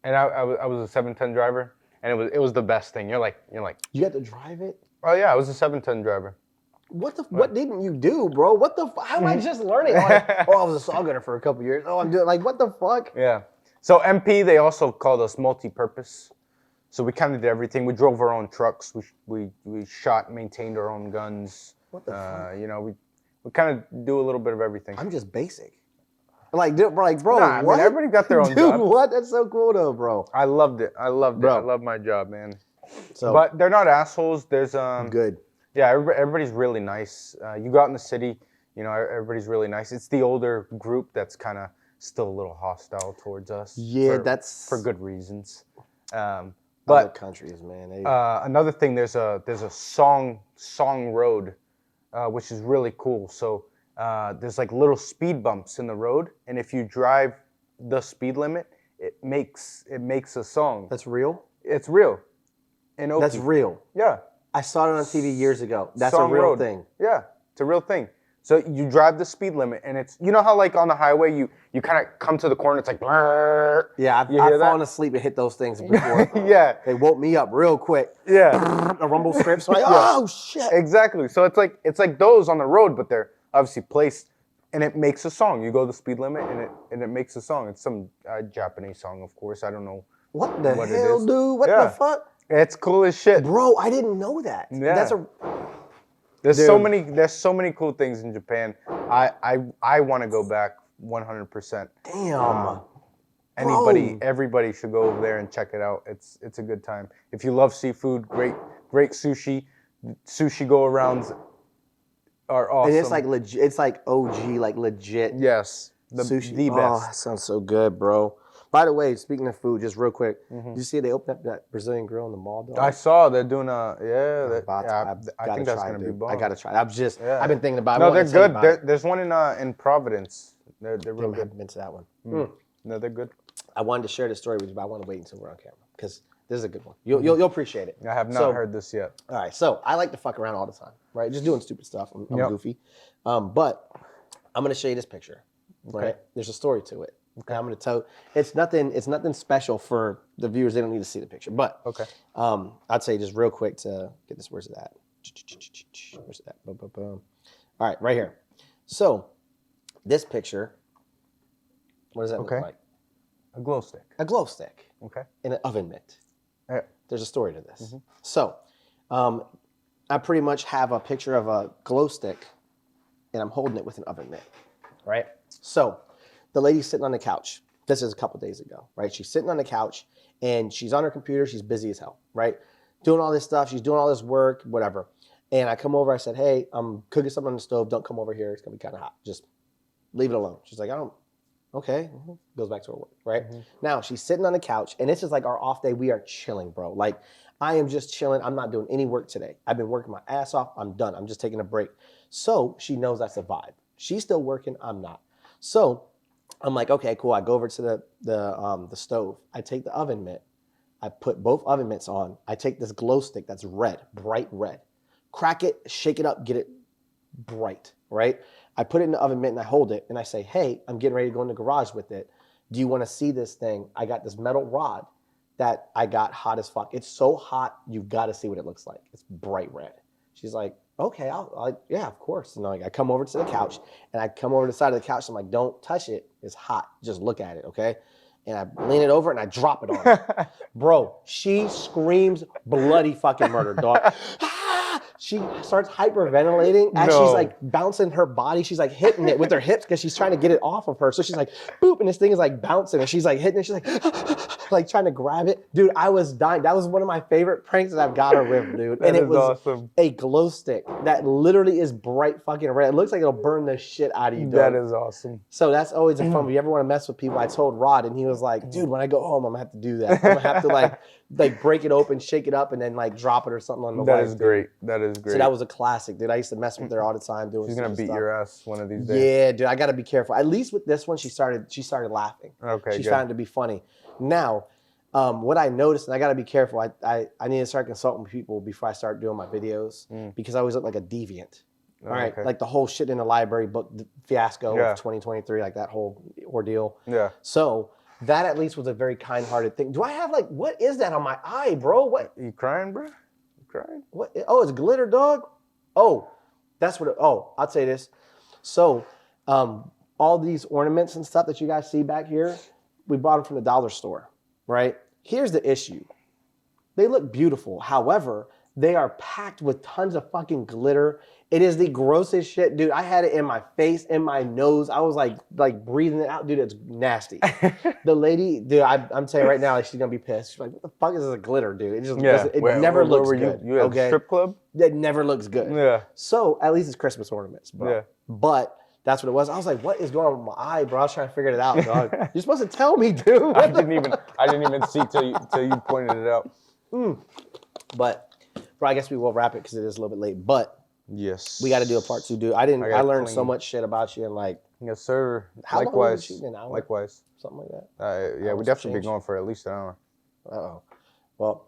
[SPEAKER 1] And I was a 710 driver, and it was the best thing. You're like.
[SPEAKER 2] You had to drive it?
[SPEAKER 1] Oh yeah, I was a 710 driver.
[SPEAKER 2] What didn't you do, bro? What the how am I just learning? Like, I was a saw gunner for a couple years. I'm doing like, what the fuck?
[SPEAKER 1] Yeah. So MP, they also called us multi-purpose. So we kind of did everything. We drove our own trucks. We shot, maintained our own guns.
[SPEAKER 2] What the fuck?
[SPEAKER 1] You know, we kind of do a little bit of everything.
[SPEAKER 2] I'm just basic. Like, dude, bro,
[SPEAKER 1] Nah,
[SPEAKER 2] what?
[SPEAKER 1] I mean, everybody got their own
[SPEAKER 2] Dude,
[SPEAKER 1] job.
[SPEAKER 2] what? That's so cool though, bro.
[SPEAKER 1] I loved it. I loved it.
[SPEAKER 2] Bro.
[SPEAKER 1] I love my job, man.
[SPEAKER 2] So,
[SPEAKER 1] but they're not assholes. There's
[SPEAKER 2] good.
[SPEAKER 1] Yeah, everybody's really nice. You go out in the city, you know, everybody's really nice. It's the older group that's kind of still a little hostile towards us.
[SPEAKER 2] Yeah,
[SPEAKER 1] that's for good reasons.
[SPEAKER 2] Other
[SPEAKER 1] But
[SPEAKER 2] countries, man.
[SPEAKER 1] another thing, there's a song road, which is really cool. So there's like little speed bumps in the road, and if you drive the speed limit, it makes a song.
[SPEAKER 2] That's real?
[SPEAKER 1] It's real. In Oki.
[SPEAKER 2] That's real.
[SPEAKER 1] Yeah.
[SPEAKER 2] I saw it on TV years ago. That's
[SPEAKER 1] Song
[SPEAKER 2] a real
[SPEAKER 1] road.
[SPEAKER 2] thing.
[SPEAKER 1] Yeah, it's a real thing. So you drive the speed limit, and it's, you know how like on the highway you kind of come to the corner, it's like blur.
[SPEAKER 2] Yeah, I've fallen asleep and hit those things before.
[SPEAKER 1] Yeah.
[SPEAKER 2] They woke me up real quick.
[SPEAKER 1] Yeah.
[SPEAKER 2] The rumble strips. Like, oh shit.
[SPEAKER 1] Exactly. So it's like those on the road, but they're obviously placed, and it makes a song. You go the speed limit, and it makes a song. It's some Japanese song, of course. I don't know.
[SPEAKER 2] What the
[SPEAKER 1] what
[SPEAKER 2] hell,
[SPEAKER 1] it is.
[SPEAKER 2] dude? What the fuck?
[SPEAKER 1] It's cool as shit.
[SPEAKER 2] Bro, I didn't know that.
[SPEAKER 1] Yeah. There's so many cool things in Japan. I want to go back 100%.
[SPEAKER 2] Damn.
[SPEAKER 1] Everybody should go over there and check it out. It's a good time. If you love seafood, great sushi. Sushi go-arounds are awesome.
[SPEAKER 2] And it's like legit. It's like OG, like legit.
[SPEAKER 1] Yes.
[SPEAKER 2] Sushi.
[SPEAKER 1] The best.
[SPEAKER 2] Oh, that sounds so good, bro. By the way, speaking of food, just real quick, did you see they opened up that Brazilian grill in the mall, dog?
[SPEAKER 1] I saw they're doing I think that's
[SPEAKER 2] try
[SPEAKER 1] gonna
[SPEAKER 2] it,
[SPEAKER 1] be bomb.
[SPEAKER 2] I gotta try it. I've been thinking about it.
[SPEAKER 1] No, they're good. There's one in Providence. They're real
[SPEAKER 2] I
[SPEAKER 1] good.
[SPEAKER 2] haven't been to that one.
[SPEAKER 1] No, they're good.
[SPEAKER 2] I wanted to share this story with you, but I want to wait until we're on camera because this is a good one. You'll appreciate it.
[SPEAKER 1] I have not heard this yet.
[SPEAKER 2] All right, so I like to fuck around all the time, right? Just doing stupid stuff. I'm goofy, but I'm gonna show you this picture. Right? There's a story to it. Okay. I'm gonna tell. It's nothing special for the viewers. They don't need to see the picture, but
[SPEAKER 1] okay.
[SPEAKER 2] I'd say just real quick to get this. Where's it at? Where's it at? Boom, boom, boom. All right, right here. So this picture. What does that look like?
[SPEAKER 1] A glow stick.
[SPEAKER 2] A glow stick.
[SPEAKER 1] Okay.
[SPEAKER 2] In an oven mitt.
[SPEAKER 1] Yeah.
[SPEAKER 2] There's a story to this. So, I pretty much have a picture of a glow stick, and I'm holding it with an oven mitt, right? So, the lady's sitting on the couch. This is a couple days ago, right? She's sitting on the couch, and she's on her computer. She's busy as hell, right? Doing all this stuff. She's doing all this work, whatever. And I come over. I said, hey, I'm cooking something on the stove. Don't come over here. It's going to be kind of hot. Just leave it alone. She's like, okay. Goes back to her work, right? Now, she's sitting on the couch, and this is like our off day. We are chilling, bro. Like, I am just chilling. I'm not doing any work today. I've been working my ass off. I'm done. I'm just taking a break. So she knows that's a vibe. She's still working. I'm not. So I'm like, okay, cool. I go over to the stove. I take the oven mitt. I put both oven mitts on. I take this glow stick that's red, bright red. Crack it, shake it up, get it bright, right? I put it in the oven mitt and I hold it and I say, hey, I'm getting ready to go in the garage with it. Do you want to see this thing? I got this metal rod that I got hot as fuck. It's so hot, you've got to see what it looks like. It's bright red. She's like, okay, yeah, of course. And I come over to the couch and I come over to the side of the couch. I'm like, don't touch it. It's hot. Just look at it, okay? And I lean it over and I drop it on her. Bro, she screams bloody fucking murder, dog. She starts hyperventilating as she's like bouncing her body. She's like hitting it with her hips because she's trying to get it off of her. So she's like, boop, and this thing is like bouncing and she's like hitting it. She's like trying to grab it. Dude, I was dying. That was one of my favorite pranks that I've got her with, dude. And it was awesome. A glow stick that literally is bright fucking red. It looks like it'll burn the shit out of you, dog.
[SPEAKER 1] That is awesome.
[SPEAKER 2] So that's always a fun. If you ever want to mess with people, I told Rod and he was like, dude, when I go home, I'm gonna have to do that. I'm gonna have to like break it open, shake it up, and then like drop it or something on the
[SPEAKER 1] That is great. That is great.
[SPEAKER 2] So that was a classic, dude. I used to mess with her all the time doing.
[SPEAKER 1] She's gonna beat your ass one of these days.
[SPEAKER 2] Yeah, dude. I gotta be careful. At least with this one, she started laughing.
[SPEAKER 1] Okay.
[SPEAKER 2] She found it to be funny. Now, what I noticed, and I gotta be careful. I need to start consulting with people before I start doing my videos because I always look like a deviant. All right,
[SPEAKER 1] Okay.
[SPEAKER 2] like the whole shit in the library book fiasco
[SPEAKER 1] Yeah.
[SPEAKER 2] of 2023, like that whole ordeal.
[SPEAKER 1] Yeah.
[SPEAKER 2] So that at least was a very kind-hearted thing. Do I have like, what is that on my eye, bro? What?
[SPEAKER 1] You crying, bro? You crying?
[SPEAKER 2] What? Oh, it's glitter, dog. Oh, that's what. I'll say this. So, all these ornaments and stuff that you guys see back here, we bought them from the dollar store, right? Here's the issue. They look beautiful. However, they are packed with tons of fucking glitter. It is the grossest shit, dude. I had it in my face, in my nose. I was like breathing it out, dude. It's nasty. The lady, dude, I'm telling you right now, like, she's gonna be pissed. She's like, "What the fuck is this glitter, dude? It just doesn't, it never looks good."
[SPEAKER 1] You at a strip club?
[SPEAKER 2] It never looks good.
[SPEAKER 1] Yeah.
[SPEAKER 2] So at least it's Christmas ornaments, bro.
[SPEAKER 1] Yeah.
[SPEAKER 2] But that's what it was. I was like, "What is going on with my eye, bro?" I was trying to figure it out, dog. You're supposed to tell me, dude.
[SPEAKER 1] I didn't even see till you pointed it out.
[SPEAKER 2] But, bro, I guess we will wrap it because it is a little bit late. But
[SPEAKER 1] Yes.
[SPEAKER 2] we got to do a part 2, dude. I learned so much shit about you and like.
[SPEAKER 1] Yes, sir.
[SPEAKER 2] How long was
[SPEAKER 1] Likewise.
[SPEAKER 2] she? An hour?
[SPEAKER 1] Likewise.
[SPEAKER 2] Something like that.
[SPEAKER 1] Yeah, we definitely be going for at least an hour.
[SPEAKER 2] Uh-oh. Well,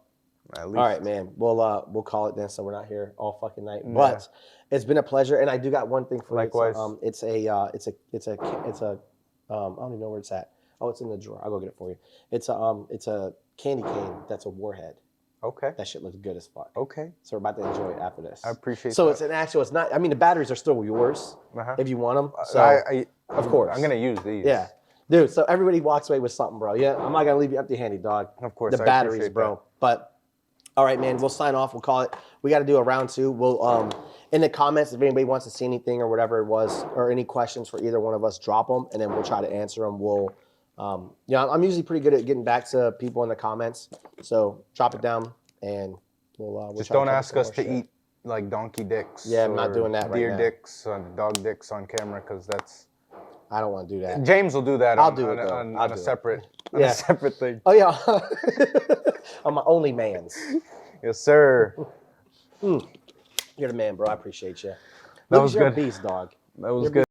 [SPEAKER 1] At least.
[SPEAKER 2] all right, man. We'll call it then, so we're not here all fucking night. But it's been a pleasure, and I do got one thing for
[SPEAKER 1] Likewise.
[SPEAKER 2] you. It's a I don't even know where it's at. Oh, it's in the drawer. I'll go get it for you. It's a candy cane that's a warhead.
[SPEAKER 1] Okay.
[SPEAKER 2] That shit looks good as fuck.
[SPEAKER 1] Okay.
[SPEAKER 2] So we're about to enjoy it after this.
[SPEAKER 1] I appreciate
[SPEAKER 2] So
[SPEAKER 1] that.
[SPEAKER 2] it's an actual. It's not. I mean, the batteries are still yours if you want them. So
[SPEAKER 1] of
[SPEAKER 2] course.
[SPEAKER 1] I'm gonna use these.
[SPEAKER 2] yeah, dude. So everybody walks away with something, bro. Yeah, I'm not gonna leave you empty-handed, dog.
[SPEAKER 1] Of course.
[SPEAKER 2] The
[SPEAKER 1] I
[SPEAKER 2] batteries,
[SPEAKER 1] appreciate
[SPEAKER 2] bro.
[SPEAKER 1] that.
[SPEAKER 2] But all right, man. We'll sign off. We'll call it. We got to do a round 2. We'll in the comments if anybody wants to see anything or whatever it was or any questions for either one of us, drop them and then we'll try to answer them. We'll I'm usually pretty good at getting back to people in the comments. So drop it down and we'll
[SPEAKER 1] Just
[SPEAKER 2] try to
[SPEAKER 1] don't
[SPEAKER 2] cover
[SPEAKER 1] ask
[SPEAKER 2] some
[SPEAKER 1] us
[SPEAKER 2] more
[SPEAKER 1] to
[SPEAKER 2] shit.
[SPEAKER 1] eat like donkey dicks.
[SPEAKER 2] Yeah, I'm not
[SPEAKER 1] or
[SPEAKER 2] doing that right
[SPEAKER 1] deer
[SPEAKER 2] now.
[SPEAKER 1] dicks and dog dicks on camera because that's.
[SPEAKER 2] I don't want to do that.
[SPEAKER 1] James will do that.
[SPEAKER 2] I'll
[SPEAKER 1] on,
[SPEAKER 2] do it, though.
[SPEAKER 1] on,
[SPEAKER 2] I'll
[SPEAKER 1] on
[SPEAKER 2] do
[SPEAKER 1] a
[SPEAKER 2] it.
[SPEAKER 1] separate,
[SPEAKER 2] Yeah.
[SPEAKER 1] a separate thing.
[SPEAKER 2] Oh yeah, I'm my only man's.
[SPEAKER 1] Yes, sir.
[SPEAKER 2] You're the man, bro. I appreciate you.
[SPEAKER 1] That was
[SPEAKER 2] You're a
[SPEAKER 1] good.
[SPEAKER 2] beast, dog.
[SPEAKER 1] That was
[SPEAKER 2] You're
[SPEAKER 1] good.